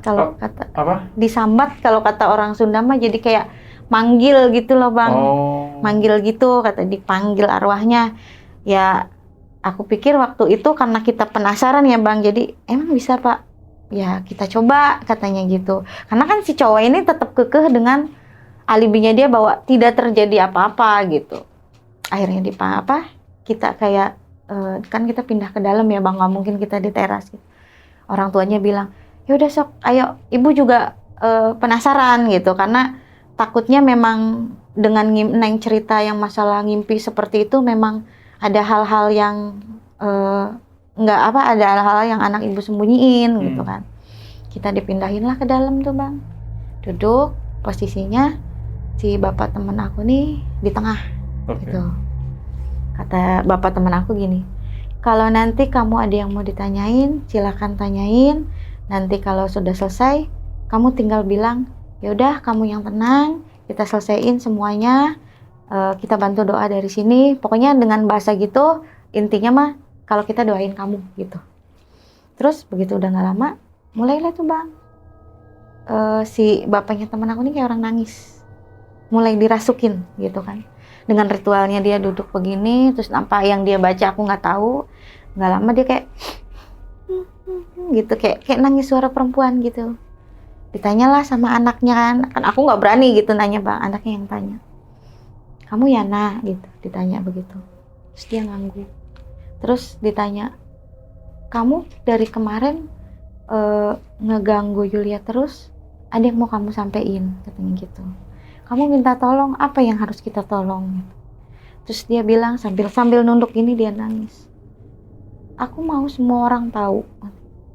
Kalau kata Apa? disambat kalau kata orang Sunda mah jadi kayak manggil gitu loh bang. Oh. Manggil gitu kata dipanggil arwahnya. Ya aku pikir waktu itu karena kita penasaran ya bang. Jadi emang bisa pak? Ya kita coba katanya gitu. Karena kan si cowok ini tetap kekeh dengan alibinya dia bahwa tidak terjadi apa-apa gitu. Akhirnya kita kayak kan kita pindah ke dalam ya bang, nggak mungkin kita di teras gitu. Orang tuanya bilang ya udah sok ayo, ibu juga penasaran gitu karena takutnya memang dengan Neng cerita yang masalah ngimpi seperti itu memang ada hal-hal yang ada hal-hal yang anak ibu sembunyiin gitu kan. Kita dipindahin lah ke dalam tuh bang, duduk posisinya si bapak temen aku nih di tengah. Okay. Gitu. Kata bapak teman aku gini, kalau nanti kamu ada yang mau ditanyain, silakan tanyain. Nanti kalau sudah selesai, kamu tinggal bilang, ya udah kamu yang tenang, kita selesaiin semuanya. Kita bantu doa dari sini. Pokoknya dengan bahasa gitu, intinya mah kalau kita doain kamu gitu. Terus begitu udah nggak lama, mulailah tuh bang, si bapaknya teman aku nih kayak orang nangis, mulai dirasukin gitu kan. Dengan ritualnya dia duduk begini, terus apa yang dia baca aku nggak tahu. Nggak lama dia kayak gitu, kayak nangis suara perempuan gitu. Ditanyalah sama anaknya kan aku nggak berani gitu nanya bang, anaknya yang tanya. Kamu ya nak gitu, ditanya begitu. Terus dia nganggu. Terus ditanya, kamu dari kemarin ngeganggu Yulia terus, ada yang mau kamu sampein katanya gitu. Kamu minta tolong, apa yang harus kita tolong? Terus dia bilang sambil nunduk ini dia nangis. Aku mau semua orang tahu,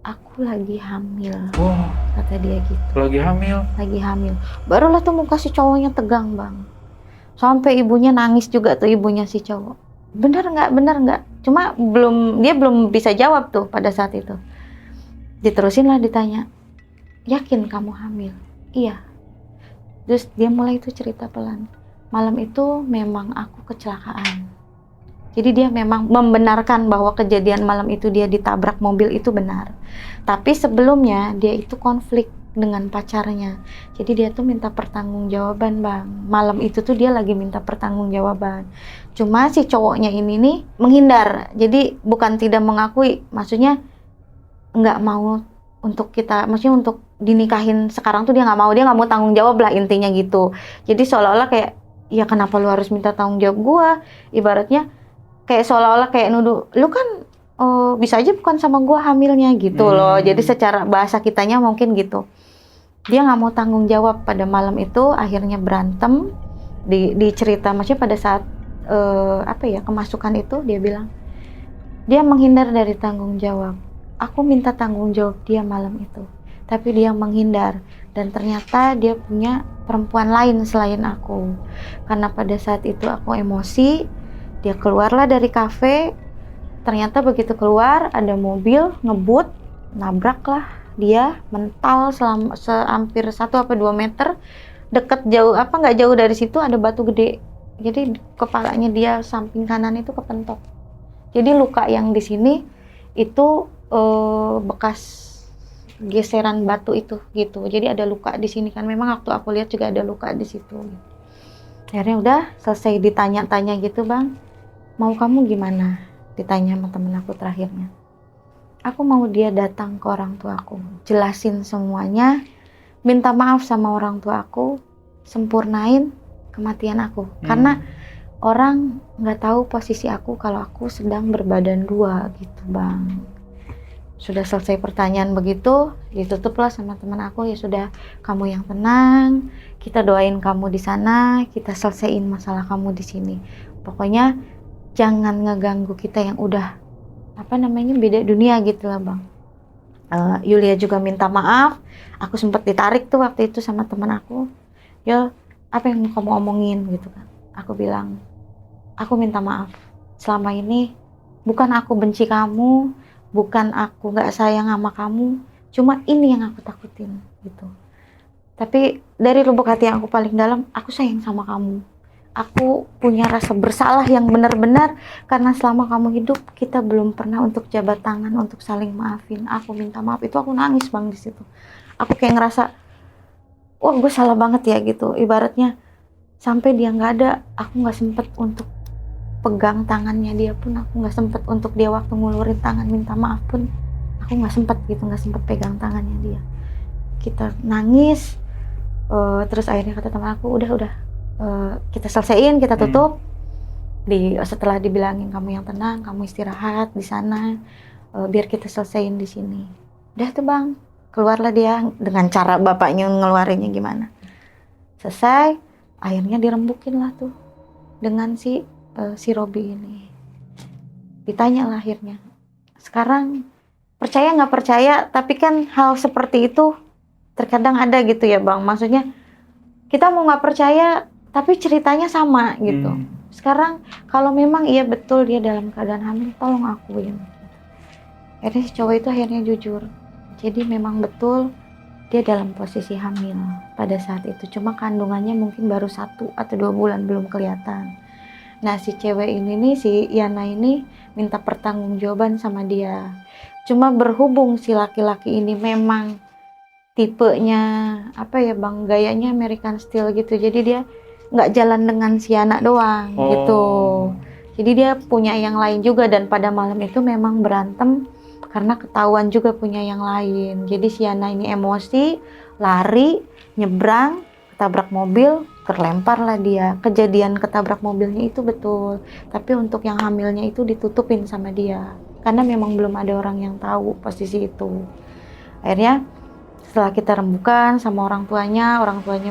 aku lagi hamil. Wow. Kata dia gitu. Lagi hamil? Lagi hamil. Barulah tuh muka si cowoknya tegang bang. Sampai ibunya nangis juga tuh ibunya si cowok. Bener nggak? Cuma dia belum bisa jawab tuh pada saat itu. Diterusin lah ditanya, yakin kamu hamil? Iya. Terus dia mulai itu cerita pelan. Malam itu memang aku kecelakaan. Jadi dia memang membenarkan bahwa kejadian malam itu dia ditabrak mobil itu benar. Tapi sebelumnya dia itu konflik dengan pacarnya. Jadi dia tuh minta pertanggungjawaban bang. Malam itu tuh dia lagi minta pertanggungjawaban. Cuma si cowoknya ini nih menghindar. Jadi bukan tidak mengakui, maksudnya nggak mau untuk kita, maksudnya untuk dinikahin sekarang tuh dia nggak mau tanggung jawab lah intinya gitu. Jadi seolah-olah kayak ya kenapa lu harus minta tanggung jawab gua, ibaratnya kayak seolah-olah kayak nuduh lu kan bisa aja bukan sama gua hamilnya gitu loh. Jadi secara bahasa kitanya mungkin gitu. Dia nggak mau tanggung jawab pada malam itu, akhirnya berantem di cerita, maksudnya pada saat kemasukan itu dia bilang dia menghindar dari tanggung jawab. Aku minta tanggung jawab dia malam itu, tapi dia menghindar dan ternyata dia punya perempuan lain selain aku. Karena pada saat itu aku emosi, dia keluarlah dari kafe. Ternyata begitu keluar ada mobil ngebut, nabraklah dia, mental hampir 1 apa 2 meter. Deket jauh nggak jauh dari situ ada batu gede. Jadi kepalanya dia samping kanan itu kepentok. Jadi luka yang di sini itu bekas geseran batu itu gitu. Jadi ada luka di sini kan. Memang waktu aku lihat juga ada luka di situ. Akhirnya udah selesai ditanya-tanya gitu bang. Mau kamu gimana? Ditanya sama temen aku terakhirnya. Aku mau dia datang ke orang tua aku, jelasin semuanya, minta maaf sama orang tua aku, sempurnain kematian aku. Karena orang nggak tahu posisi aku kalau aku sedang berbadan 2 gitu bang. Sudah selesai pertanyaan begitu, ditutuplah sama teman aku, ya sudah kamu yang tenang, kita doain kamu di sana, kita selesaiin masalah kamu di sini. Pokoknya jangan ngeganggu kita yang udah beda dunia gitu lah bang. Yulia juga minta maaf, aku sempat ditarik tuh waktu itu sama teman aku. Yo, apa yang mau kamu omongin gitu kan? Aku bilang, aku minta maaf. Selama ini bukan aku benci kamu, bukan aku nggak sayang sama kamu, cuma ini yang aku takutin gitu. Tapi dari lubuk hati yang aku paling dalam, aku sayang sama kamu. aku punya rasa bersalah yang benar-benar karena selama kamu hidup kita belum pernah untuk jabat tangan untuk saling maafin. Aku minta maaf. Itu aku nangis Bang di situ. Aku kayak ngerasa, wah gue salah banget ya gitu. Ibaratnya sampai dia nggak ada, aku nggak sempet untuk pegang tangannya dia pun, aku nggak sempet untuk dia waktu ngulurin tangan minta maaf pun, aku nggak sempet gitu, nggak sempet pegang tangannya dia. Kita nangis, terus akhirnya kata teman aku, udah, kita selesaiin, kita tutup. Setelah dibilangin kamu yang tenang, kamu istirahat di sana, biar kita selesaiin di sini. Udah tuh Bang, keluarlah dia dengan cara bapaknya ngeluarinnya gimana. Selesai, akhirnya dirembukin lah tuh dengan si Robi ini. Ditanya lah akhirnya, sekarang percaya nggak percaya, tapi kan hal seperti itu terkadang ada gitu ya Bang. Maksudnya kita mau nggak percaya, tapi ceritanya sama gitu. Sekarang kalau memang iya betul dia dalam keadaan hamil, tolong akuin. Akhirnya si cowok itu akhirnya jujur. Jadi memang betul dia dalam posisi hamil pada saat itu. Cuma kandungannya mungkin baru 1 atau 2 bulan, belum kelihatan. Nah si cewek ini nih, si Yana ini minta pertanggungjawaban sama dia. Cuma berhubung si laki-laki ini memang tipenya apa ya Bang, gayanya American Style gitu. Jadi dia nggak jalan dengan si anak doang gitu. Jadi dia punya yang lain juga, dan pada malam itu memang berantem karena ketahuan juga punya yang lain. Jadi si Yana ini emosi, lari, nyebrang, ketabrak mobil, terlempar lah dia. Kejadian ketabrak mobilnya itu betul, tapi untuk yang hamilnya itu ditutupin sama dia karena memang belum ada orang yang tahu posisi itu. Akhirnya setelah kita rembukan sama orang tuanya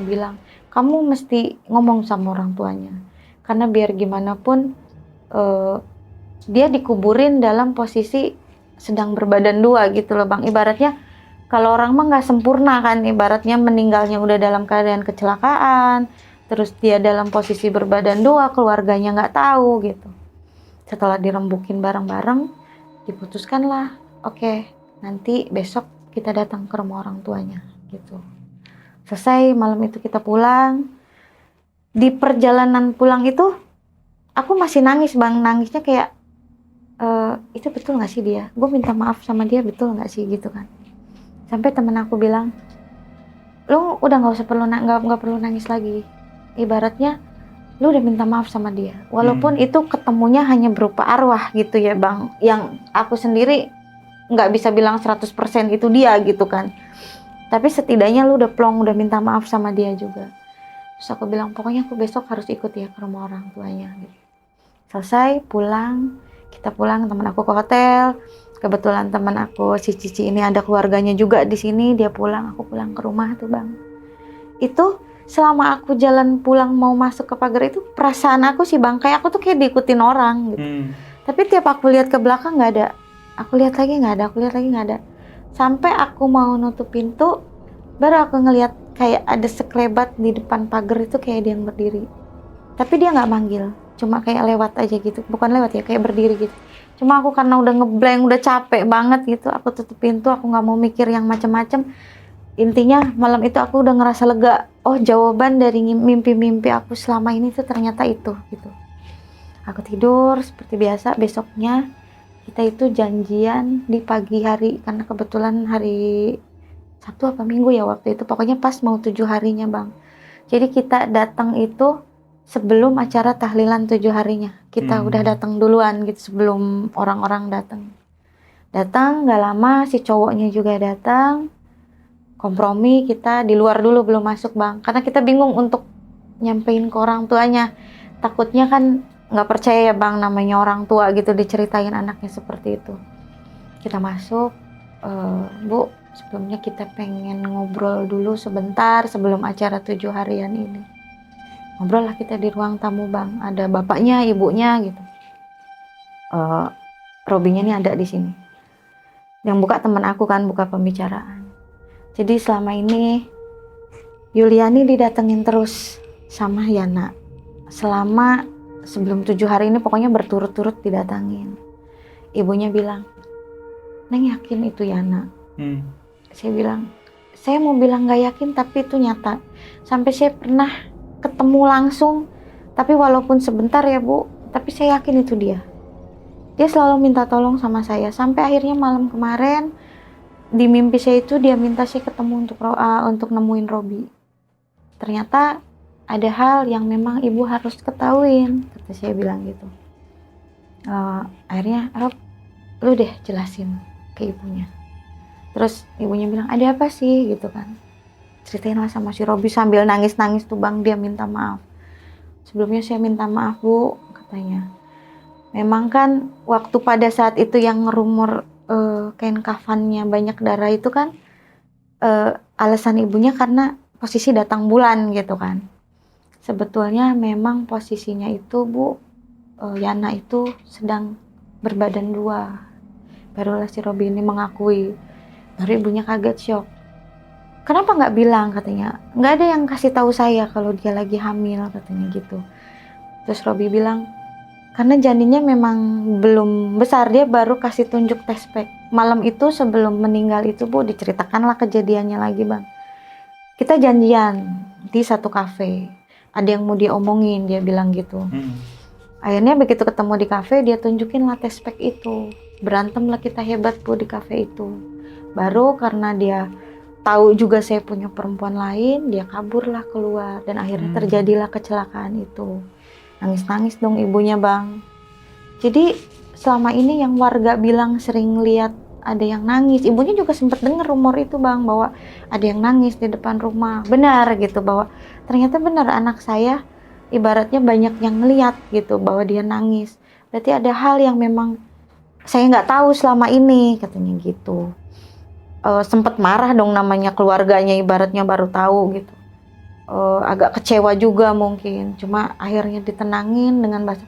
bilang, kamu mesti ngomong sama orang tuanya. Karena biar gimana pun, dia dikuburin dalam posisi sedang berbadan 2 gitu loh Bang. Ibaratnya, kalau orang mah nggak sempurna kan, ibaratnya meninggalnya udah dalam keadaan kecelakaan, terus dia dalam posisi berbadan 2, keluarganya nggak tahu gitu. Setelah dirembukin bareng-bareng, diputuskanlah, oke, nanti besok kita datang ke rumah orang tuanya gitu. Selesai malam itu kita pulang. Di perjalanan pulang itu aku masih nangis Bang, nangisnya kayak itu betul nggak sih dia? Gue minta maaf sama dia betul nggak sih gitu kan? Sampai temen aku bilang, lu udah nggak perlu nangis lagi. Ibaratnya lu udah minta maaf sama dia, walaupun itu ketemunya hanya berupa arwah gitu ya Bang. Yang aku sendiri nggak bisa bilang 100% itu dia gitu kan, tapi setidaknya lu udah plong, udah minta maaf sama dia juga. Terus aku bilang, pokoknya aku besok harus ikut ya ke rumah orang tuanya gitu. Selesai pulang, kita pulang, teman aku ke hotel. Kebetulan teman aku si Cici ini ada keluarganya juga di sini, dia pulang, aku pulang ke rumah tuh Bang. Itu selama aku jalan pulang mau masuk ke pagar itu, perasaan aku sih Bang, kayak aku tuh kayak diikutin orang gitu. Tapi tiap aku lihat ke belakang nggak ada. Aku lihat lagi nggak ada, aku lihat lagi nggak ada. Sampai aku mau nutup pintu, baru aku ngelihat kayak ada sekelebat di depan pagar itu, kayak dia yang berdiri. Tapi dia nggak manggil, cuma kayak lewat aja gitu. Bukan lewat ya, kayak berdiri gitu. Cuma aku karena udah ngeblank, udah capek banget gitu, aku tutup pintu, aku nggak mau mikir yang macam-macam. Intinya malam itu aku udah ngerasa lega. Oh, jawaban dari mimpi-mimpi aku selama ini tuh ternyata itu gitu. Aku tidur seperti biasa. Besoknya kita itu janjian di pagi hari, karena kebetulan hari Sabtu apa Minggu ya waktu itu, pokoknya pas mau 7 harinya Bang. Jadi kita datang itu sebelum acara tahlilan 7 harinya. Kita udah datang duluan gitu sebelum orang-orang datang. Datang gak lama si cowoknya juga datang. Kompromi kita di luar dulu, belum masuk Bang, karena kita bingung untuk nyampein ke orang tuanya. Takutnya kan nggak percaya ya Bang, namanya orang tua gitu diceritain anaknya seperti itu. Kita masuk, Bu, sebelumnya kita pengen ngobrol dulu sebentar sebelum acara 7 harian ini. Ngobrol lah kita di ruang tamu Bang, ada bapaknya, ibunya gitu. Robinya nih ada di sini. Yang buka teman aku kan, buka pembicaraan. Jadi selama ini Yuliani didatengin terus sama Yana. Selama sebelum 7 hari ini pokoknya berturut-turut didatangin. Ibunya bilang, Neng yakin itu Yana? Saya bilang, saya mau bilang gak yakin tapi itu nyata. Sampai saya pernah ketemu langsung Tapi walaupun sebentar ya Bu, tapi saya yakin itu dia. Dia selalu minta tolong sama saya. Sampai akhirnya malam kemarin, di mimpi saya itu dia minta saya ketemu untuk nemuin Robi. Ternyata ada hal yang memang ibu harus ketahuin, kata saya bilang gitu. Akhirnya, Rob, lu deh jelasin ke ibunya. Terus ibunya bilang, ada apa sih gitu kan. Ceritainlah sama si Robi sambil nangis-nangis tuh Bang, dia minta maaf. Sebelumnya saya minta maaf Bu, katanya. Memang kan waktu pada saat itu yang ngerumor kain kafannya banyak darah itu kan alasan ibunya karena posisi datang bulan gitu kan. Sebetulnya memang posisinya itu Bu, Yana itu sedang berbadan dua. Barulah si Robi ini mengakui. Baru ibunya kaget, syok. Kenapa nggak bilang, katanya. Nggak ada yang kasih tahu saya kalau dia lagi hamil, katanya gitu. Terus Robi bilang, karena janinnya memang belum besar, dia baru kasih tunjuk test pack. Malam itu sebelum meninggal itu Bu, diceritakanlah kejadiannya lagi Bang. Kita janjian di satu kafe. Ada yang mau dia omongin, dia bilang gitu. Akhirnya begitu ketemu di kafe, dia tunjukin lah test pack itu. Berantem lah kita hebat Bu di kafe itu. Baru karena dia tahu juga saya punya perempuan lain, dia kaburlah keluar dan akhirnya terjadilah kecelakaan itu. Nangis-nangis dong ibunya Bang. Jadi selama ini yang warga bilang sering lihat ada yang nangis, ibunya juga sempat dengar rumor itu Bang, bahwa ada yang nangis di depan rumah. Benar gitu, bahwa ternyata benar anak saya ibaratnya banyak yang ngeliat gitu bahwa dia nangis. Berarti ada hal yang memang saya nggak tahu selama ini, katanya gitu. Sempat marah dong namanya keluarganya, ibaratnya baru tahu gitu. Agak kecewa juga mungkin, cuma akhirnya ditenangin dengan bahasa.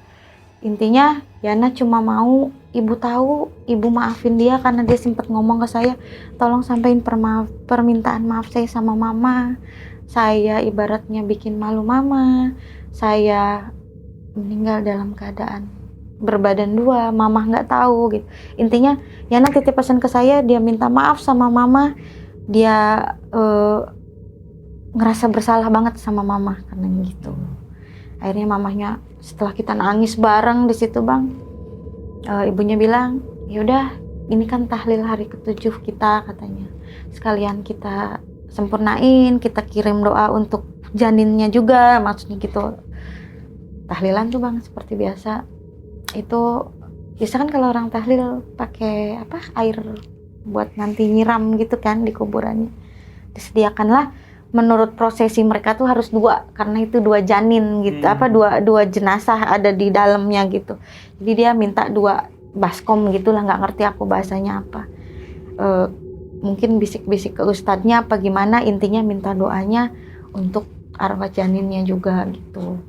Intinya Yana cuma mau ibu tahu, ibu maafin dia karena dia sempat ngomong ke saya, tolong sampaikan permintaan maaf saya sama mama. Saya ibaratnya bikin malu mama. Saya meninggal dalam keadaan berbadan dua, mama nggak tahu gitu. Intinya Yana titip pesan ke saya, dia minta maaf sama mama, dia ngerasa bersalah banget sama mama karena gitu. Akhirnya mamahnya setelah kita nangis bareng di situ Bang, ibunya bilang, yaudah ini kan tahlil hari ke-7 kita, katanya. Sekalian kita sempurnain, kita kirim doa untuk janinnya juga, maksudnya gitu. Tahlilan tuh Bang seperti biasa. Itu biasa kan kalau orang tahlil pakai air buat nanti nyiram gitu kan di kuburannya. Disediakanlah, menurut prosesi mereka tuh harus 2 karena itu 2 janin gitu, dua jenazah ada di dalamnya gitu. Jadi dia minta 2 baskom gitulah, nggak ngerti aku bahasanya apa. Mungkin bisik-bisik ke ustadznya apa gimana, intinya minta doanya untuk arwah janinnya juga gitu.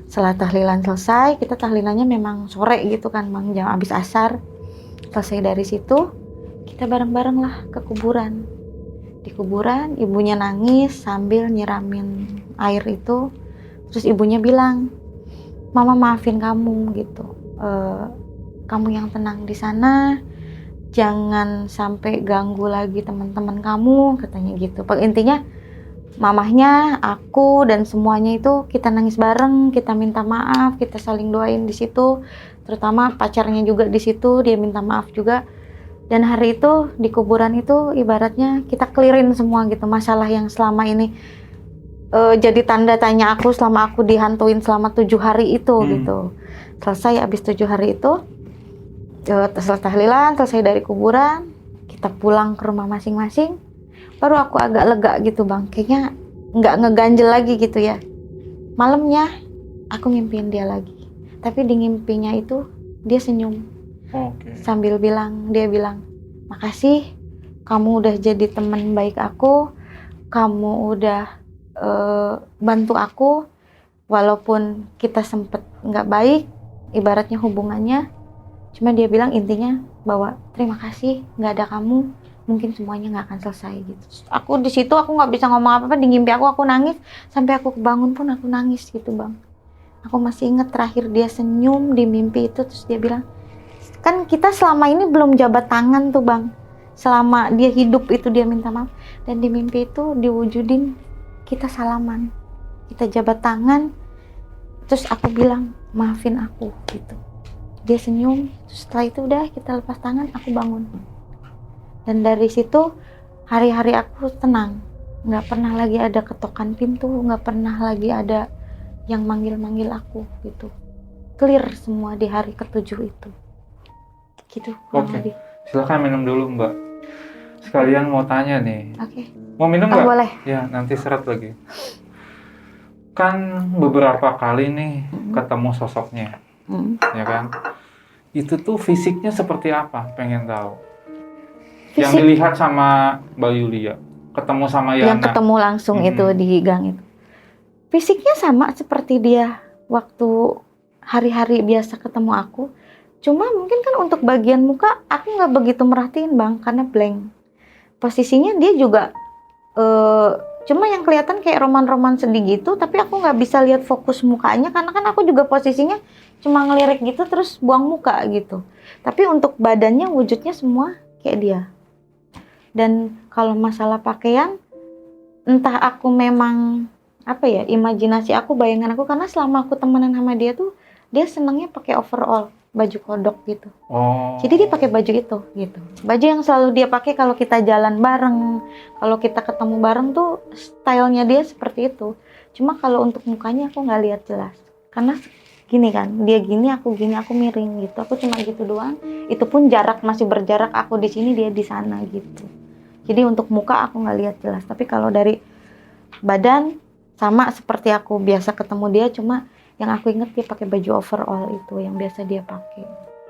Setelah tahlilan selesai, kita tahlilannya memang sore gitu kan Bang, jam habis asar. Selesai dari situ, kita bareng-bareng lah ke kuburan. Di kuburan, ibunya nangis sambil nyiramin air itu. Terus ibunya bilang, mama maafin kamu gitu. Kamu yang tenang di sana, jangan sampai ganggu lagi teman-teman kamu, katanya gitu. Intinya, mamahnya, aku dan semuanya itu kita nangis bareng, kita minta maaf, kita saling doain di situ. Terutama pacarnya juga di situ, dia minta maaf juga. Dan hari itu di kuburan itu ibaratnya kita clearin semua gitu masalah yang selama ini jadi tanda tanya aku selama aku dihantuin selama 7 hari itu gitu. Selesai abis 7 hari itu, setelah tahlilan, selesai dari kuburan, kita pulang ke rumah masing-masing. Baru aku agak lega gitu Bang, kayaknya nggak ngeganjel lagi gitu ya. Malamnya aku ngimpiin dia lagi, tapi di ngimpinya itu dia senyum. Sambil dia bilang, makasih kamu udah jadi teman baik aku, kamu udah bantu aku, walaupun kita sempet nggak baik, ibaratnya hubungannya. Cuma dia bilang intinya bahwa terima kasih, nggak ada kamu, mungkin semuanya nggak akan selesai gitu. Aku di situ aku nggak bisa ngomong apa-apa, di mimpi aku nangis, sampai aku kebangun pun aku nangis gitu Bang. Aku masih inget terakhir dia senyum di mimpi itu, terus dia bilang, kan kita selama ini belum jabat tangan tuh Bang. Selama dia hidup itu dia minta maaf, dan di mimpi itu diwujudin kita salaman, kita jabat tangan, Terus aku bilang, maafin aku gitu. Dia senyum, terus setelah itu udah kita lepas tangan, aku bangun. Dan dari situ hari-hari aku tenang. Nggak pernah lagi ada ketokan pintu, nggak pernah lagi ada yang manggil-manggil aku gitu. Clear semua di hari ke-7 itu. Gitu. Oke. Silakan minum dulu Mbak. Sekalian mau tanya nih. Oke. Mau minum Oh, nggak? boleh. Ya, nanti seret lagi. Kan beberapa kali nih ketemu sosoknya, ya kan? Itu tuh fisiknya seperti apa? Pengen tahu. Yang Fisik dilihat sama Mbak Yulia, ketemu sama yang Yana. ketemu langsung itu di gang itu. Fisiknya sama seperti dia waktu hari-hari biasa ketemu aku. Cuma mungkin kan untuk bagian muka aku nggak begitu merhatiin Bang, karena blank. Posisinya dia juga cuma yang kelihatan kayak roman-roman sedih gitu, tapi aku nggak bisa lihat fokus mukanya karena kan aku juga posisinya cuma ngelirik gitu terus buang muka gitu. Tapi untuk badannya wujudnya semua kayak dia. Dan kalau masalah pakaian, entah aku memang apa ya, imajinasi aku, bayangan aku, karena selama aku temenan sama dia tuh dia senangnya pakai overall, baju kodok gitu. Oh. Jadi dia pakai baju itu gitu. Baju yang selalu dia pakai kalau kita jalan bareng, kalau kita ketemu bareng tuh stylenya dia seperti itu. Cuma kalau untuk mukanya aku nggak lihat jelas. Karena gini kan, dia gini, aku miring gitu. Aku cuma gitu doang. Itu pun jarak masih berjarak, aku di sini dia di sana gitu. Jadi untuk muka aku nggak lihat jelas. Tapi kalau dari badan sama seperti aku biasa ketemu dia, cuma yang aku inget dia pakai baju overall itu yang biasa dia pakai.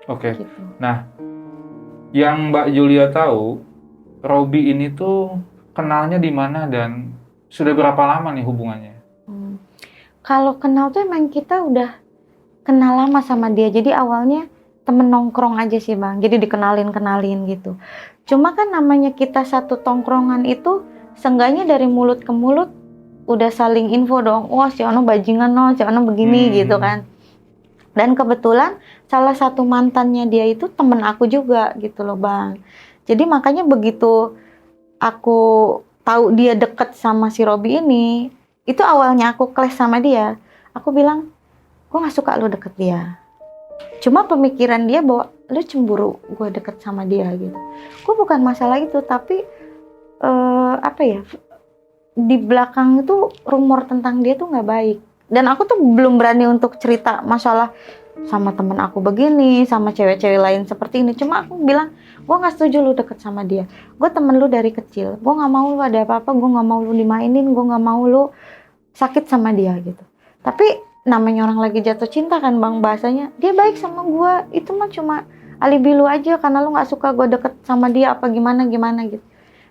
Oke. Gitu. Nah, yang Mbak Yulia tahu, Robby ini tuh kenalnya di mana dan sudah berapa lama nih hubungannya? Kalau kenal tuh emang kita udah kenal lama sama dia. Jadi awalnya temen nongkrong aja sih Bang. Jadi dikenalin gitu. Cuma kan namanya kita satu tongkrongan itu, seenggaknya dari mulut ke mulut udah saling info dong. Wah si Ono bajingan no, si Ono begini gitu kan. Dan kebetulan salah satu mantannya dia itu temen aku juga gitu loh Bang. Jadi makanya begitu aku tahu dia deket sama si Robby ini, itu awalnya aku clash sama dia. Aku bilang, gue gak suka lu deket dia. Cuma pemikiran dia bahwa lu cemburu gue deket sama dia gitu. Gue bukan masalah itu, tapi apa ya, di belakang itu rumor tentang dia tuh gak baik. Dan aku tuh belum berani untuk cerita masalah sama temen aku begini, sama cewek-cewek lain seperti ini. Cuma aku bilang, gue gak setuju lu deket sama dia. Gue temen lu dari kecil. Gue gak mau lu ada apa-apa, gue gak mau lu dimainin, gue gak mau lu sakit sama dia gitu. Tapi namanya orang lagi jatuh cinta kan Bang, bahasanya. Dia baik sama gue, itu mah cuma alibi lu aja karena lu gak suka gue deket sama dia apa gimana gitu.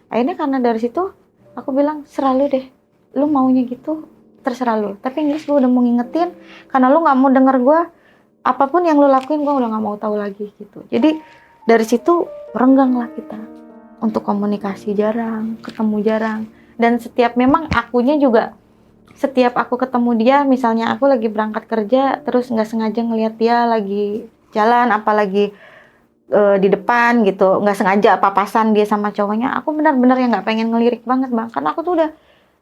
Akhirnya karena dari situ, aku bilang, serah lu deh. Lu maunya gitu, terserah lu. Tapi Inggris gue udah mau ngingetin, karena lu gak mau denger gue, apapun yang lu lakuin gue udah gak mau tahu lagi gitu. Jadi dari situ renggang lah kita untuk komunikasi jarang, ketemu jarang. Dan setiap memang akunya juga, setiap aku ketemu dia, misalnya aku lagi berangkat kerja terus nggak sengaja ngelihat dia lagi jalan, apalagi di depan gitu, nggak sengaja papasan dia sama cowoknya, aku benar-benar yang nggak pengen ngelirik banget Bang, karena aku tuh udah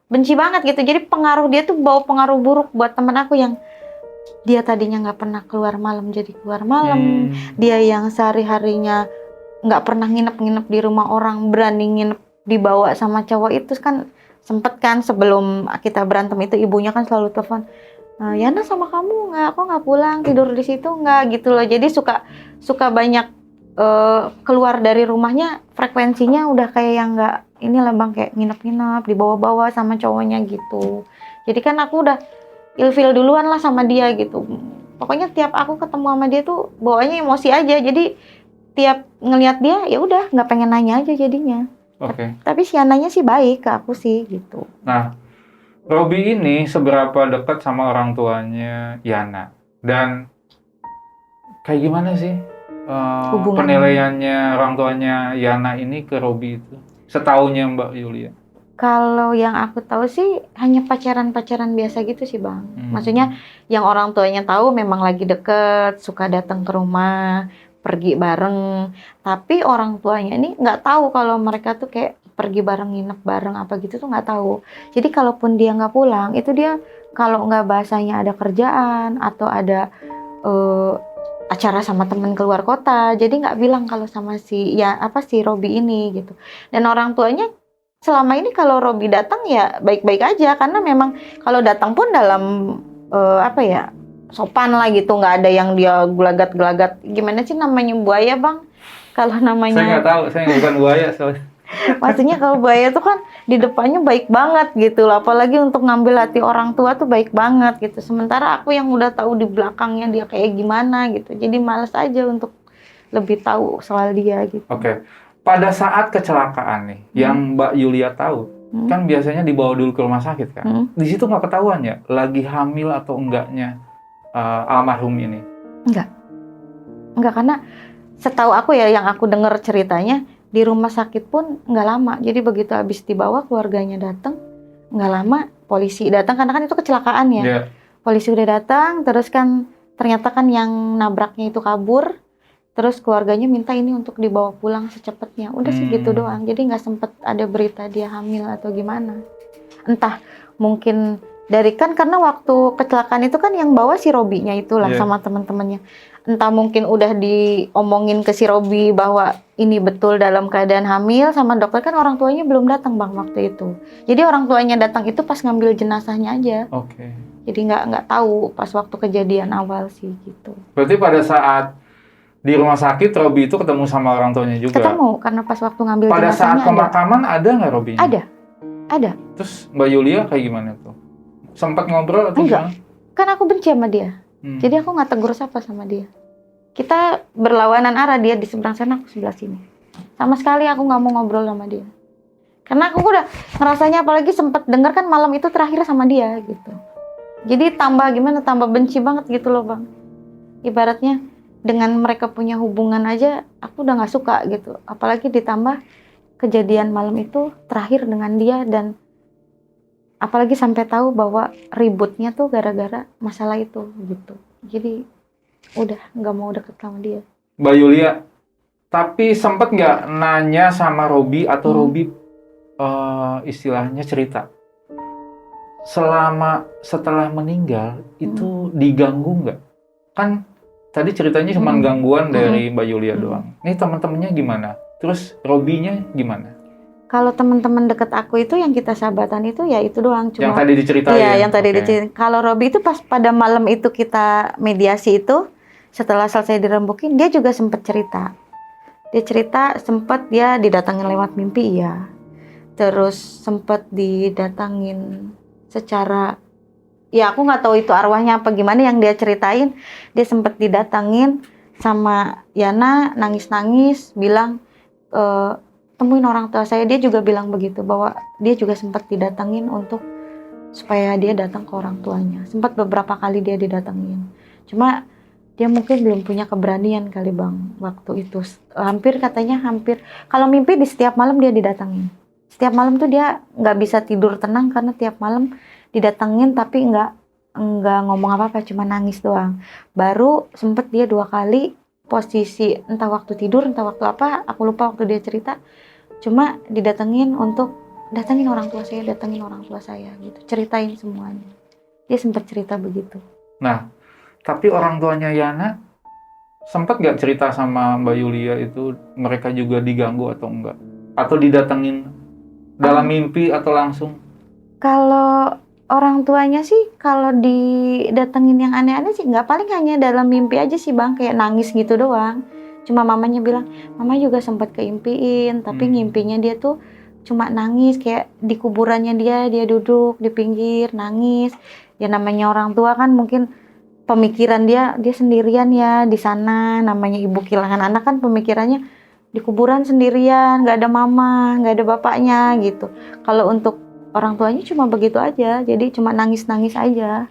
benci banget gitu. Jadi pengaruh dia tuh bawa pengaruh buruk buat temen aku yang dia tadinya nggak pernah keluar malam jadi keluar malam. Dia yang sehari-harinya nggak pernah nginep-nginep di rumah orang, berani nginep dibawa sama cowok itu kan. Sempet kan sebelum kita berantem itu ibunya kan selalu telepon, Yana sama kamu nggak, kok nggak pulang, tidur di situ nggak gitu loh. Jadi suka banyak keluar dari rumahnya, frekuensinya udah kayak yang nggak inilah Bang, kayak nginep-nginep dibawa-bawa sama cowoknya gitu. Jadi kan aku udah ilfil duluan lah sama dia gitu. Pokoknya tiap aku ketemu sama dia tuh bawaannya emosi aja. Jadi tiap ngelihat dia ya udah nggak pengen nanya aja jadinya. Oke. Tapi si Yananya sih baik ke aku sih gitu. Nah, Robby ini seberapa dekat sama orang tuanya Yana? Dan kayak gimana sih penilaiannya orang tuanya Yana ini ke Robby itu? Setaunya Mbak Yulia. Kalau yang aku tahu sih hanya pacaran-pacaran biasa gitu sih Bang. Maksudnya yang orang tuanya tahu memang lagi deket, suka datang ke rumah, pergi bareng. Tapi orang tuanya ini nggak tahu kalau mereka tuh kayak pergi bareng, nginep bareng apa gitu tuh nggak tahu. Jadi kalaupun dia nggak pulang, itu dia kalau nggak bahasanya ada kerjaan atau ada eh, acara sama temen keluar kota, jadi nggak bilang kalau sama si Robi ini gitu. Dan orang tuanya selama ini kalau Robi datang ya baik-baik aja, karena memang kalau datang pun dalam sopan lah gitu, nggak ada yang dia gelagat-gelagat. Gimana sih namanya buaya bang? Kalau namanya Saya nggak tahu, saya bukan buaya soalnya. maksudnya kalau buaya tuh kan di depannya baik banget gitu loh, apalagi untuk ngambil hati orang tua tuh baik banget gitu. Sementara aku yang udah tahu di belakangnya dia kayak gimana gitu, jadi males aja untuk lebih tahu soal dia gitu. Oke. Pada saat kecelakaan nih, yang Mbak Yulia tahu, kan biasanya dibawa dulu ke rumah sakit kan? Di situ nggak ketahuan ya, lagi hamil atau enggaknya almarhum ini? Enggak, karena setahu aku ya, yang aku dengar ceritanya, di rumah sakit pun nggak lama. Jadi begitu habis dibawa, keluarganya datang, nggak lama polisi datang, karena kan itu kecelakaan ya. Yeah. Polisi udah datang, terus kan ternyata kan yang nabraknya itu kabur, terus keluarganya minta ini untuk dibawa pulang secepatnya. Udah sih gitu doang. Jadi nggak sempet ada berita dia hamil atau gimana. Entah mungkin karena waktu kecelakaan itu kan yang bawa si Robinya itulah sama teman-temannya. Entah mungkin udah diomongin ke si Robi bahwa ini betul dalam keadaan hamil, sama dokter kan orang tuanya belum datang bang waktu itu. Jadi orang tuanya datang itu pas ngambil jenazahnya aja. Oke. Jadi nggak tahu pas waktu kejadian awal sih gitu. Berarti pada saat di rumah sakit Robi itu ketemu sama orang tuanya juga? Ketemu, karena pas waktu ngambil pada jenazahnya saat pemakaman ada nggak Robinya? Ada. Terus Mbak Yulia kayak gimana tuh? Sempat ngobrol atau Enggak. gimana? Kan aku benci sama dia. Jadi aku nggak tegur sapa sama dia. Kita berlawanan arah, dia di seberang sana, aku sebelah sini. Sama sekali aku nggak mau ngobrol sama dia. Karena aku udah ngerasanya, apalagi sempat dengar kan malam itu terakhir sama dia gitu. Jadi tambah benci banget gitu loh bang. Ibaratnya dengan mereka punya hubungan aja, aku udah nggak suka gitu. Apalagi ditambah kejadian malam itu terakhir dengan dia, dan apalagi sampai tahu bahwa ributnya tuh gara-gara masalah itu gitu. Jadi udah nggak mau deket sama dia. Mbak Yulia, tapi sempet nggak nanya sama Robi atau Robi istilahnya cerita setelah meninggal itu diganggu nggak? Kan tadi ceritanya cuma gangguan dari Mbak Yulia doang. Ini teman-temannya gimana? Terus Robinya gimana? Kalau teman-teman deket aku itu yang kita sahabatan itu ya itu doang. Cuma yang tadi diceritain? Iya, yang tadi diceritain. Kalau Robi itu pas pada malam itu kita mediasi itu, setelah selesai dirembukin, dia juga sempat cerita. Dia cerita sempat dia didatangin lewat mimpi, ya. Terus sempat didatangin secara, ya aku nggak tahu itu arwahnya apa gimana, yang dia ceritain. Dia sempat didatangin sama Yana, nangis-nangis, bilang temuin orang tua saya. Dia juga bilang begitu, bahwa dia juga sempat didatangin untuk supaya dia datang ke orang tuanya. Sempat beberapa kali dia didatangin. Cuma dia mungkin belum punya keberanian kali bang waktu itu. Hampir kalau mimpi di setiap malam dia didatangin. Setiap malam tuh dia nggak bisa tidur tenang karena tiap malam didatengin, tapi nggak ngomong apa-apa, cuma nangis doang. Baru sempet dia 2 kali posisi, entah waktu tidur, entah waktu apa, aku lupa waktu dia cerita, cuma didatengin untuk datengin orang tua saya gitu, ceritain semuanya. Dia sempat cerita begitu. Nah, tapi orang tuanya Yana sempat nggak cerita sama Mbak Yulia itu mereka juga diganggu atau enggak? Atau didatengin dalam mimpi atau langsung? Kalau orang tuanya sih, kalau didatengin yang aneh-aneh sih nggak, paling hanya dalam mimpi aja sih bang, kayak nangis gitu doang. Cuma mamanya bilang, mama juga sempat keimpiin, tapi ngimpinya dia tuh cuma nangis, kayak di kuburannya dia duduk di pinggir nangis. Ya namanya orang tua kan mungkin pemikiran dia sendirian ya di sana, namanya ibu kehilangan anak kan pemikirannya di kuburan sendirian, nggak ada mama, nggak ada bapaknya gitu. Kalau untuk orang tuanya cuma begitu aja, jadi cuma nangis-nangis aja.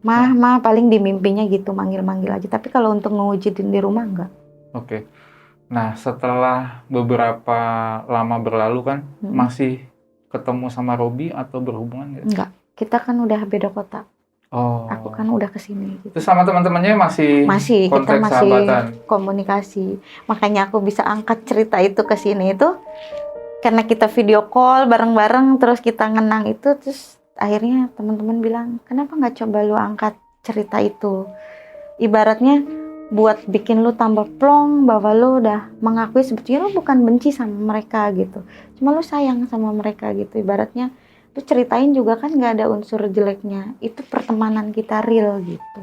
Mah, paling di mimpinya gitu, manggil-manggil aja. Tapi kalau untuk ngewujudin di rumah enggak. Oke. Nah, setelah beberapa lama berlalu kan, masih ketemu sama Robi atau berhubungan nggak? Enggak, kita kan udah beda kota. Oh. Aku kan udah kesini. Gitu. Terus sama teman-temannya masih kita masih sahabatan? Komunikasi. Makanya aku bisa angkat cerita itu ke sini itu karena kita video call bareng-bareng terus kita ngenang itu, terus akhirnya teman-teman bilang kenapa nggak coba lu angkat cerita itu, ibaratnya buat bikin lu tambah plong bahwa lu udah mengakui sebetulnya lu bukan benci sama mereka gitu, cuma lu sayang sama mereka gitu. Ibaratnya lu ceritain juga kan nggak ada unsur jeleknya, itu pertemanan kita real gitu.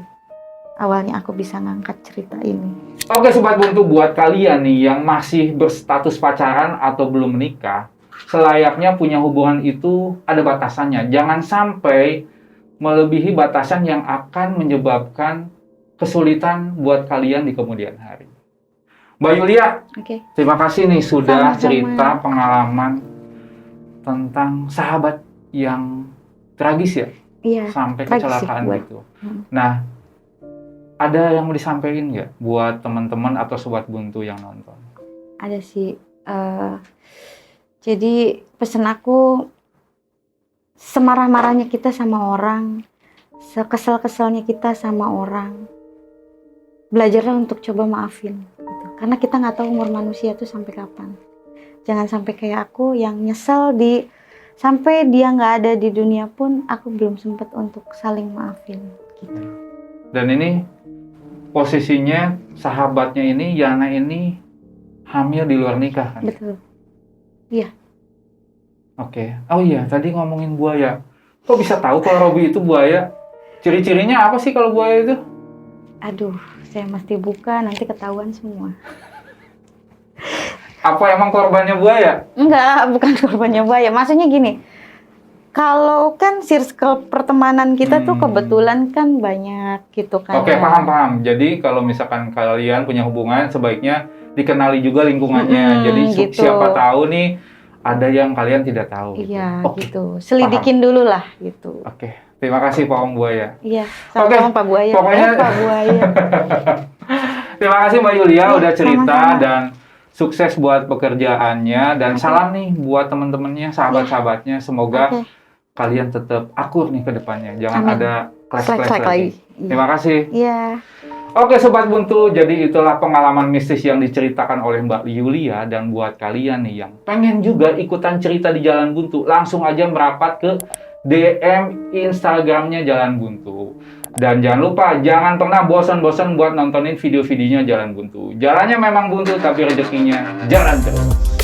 Awalnya aku bisa ngangkat cerita ini. Oke Sobat Buntu, buat kalian nih yang masih berstatus pacaran atau belum menikah, selayaknya punya hubungan itu ada batasannya. Jangan sampai melebihi batasan yang akan menyebabkan kesulitan buat kalian di kemudian hari. Mbak Yulia, Oke. terima kasih nih sudah Sama-sama. cerita pengalaman tentang sahabat yang tragis ya, Iya. sampai tragis sih kecelakaan buat- gitu. Hmm. Nah, ada yang mau disampaikan nggak buat teman-teman atau Sobat Buntu yang nonton? Ada sih. Jadi pesan aku, semarah-marahnya kita sama orang, sekesel-keselnya kita sama orang, belajarlah untuk coba maafin. Gitu. Karena kita nggak tahu umur manusia itu sampai kapan. Jangan sampai kayak aku yang nyesel sampai dia nggak ada di dunia pun aku belum sempat untuk saling maafin. Gitu. Dan ini posisinya sahabatnya ini, Yana ini hamil di luar nikah kan? Betul. Oke. Oh iya, tadi ngomongin buaya. Kok bisa tahu kalau Robi itu buaya? Ciri-cirinya apa sih kalau buaya itu? Aduh, saya mesti buka nanti ketahuan semua. Apa emang korbannya buaya? Enggak, bukan korbannya buaya. Maksudnya gini, kalau kan circle pertemanan kita tuh kebetulan kan banyak gitu kan. Oke, paham. Jadi kalau misalkan kalian punya hubungan, sebaiknya dikenali juga lingkungannya. Jadi gitu. siapa tahu nih ada yang kalian tidak tahu. Gitu. Iya, Oke. gitu. Selidikin dulu lah gitu. Oke, terima kasih Pak Om Buaya. Iya, sama-sama Pak Buaya. Pokoknya- Pak Buaya. Terima kasih Mbak Yulia Iya, udah cerita sama-sama. dan sukses buat pekerjaannya dan salam nih buat teman-temannya, sahabat-sahabatnya. Semoga Oke. kalian tetap akur nih ke depannya. Jangan Amin. ada clash-clash Slack lagi. lagi. Iya. Terima kasih. Iya. Oke Sobat Buntu, jadi itulah pengalaman mistis yang diceritakan oleh Mbak Yulia. Dan buat kalian nih yang pengen juga ikutan cerita di Jalan Buntu, langsung aja merapat ke DM Instagramnya Jalan Buntu. Dan jangan lupa, jangan pernah bosan-bosan buat nontonin video-videonya Jalan Buntu. Jalannya memang buntu, tapi rezekinya jalan terus.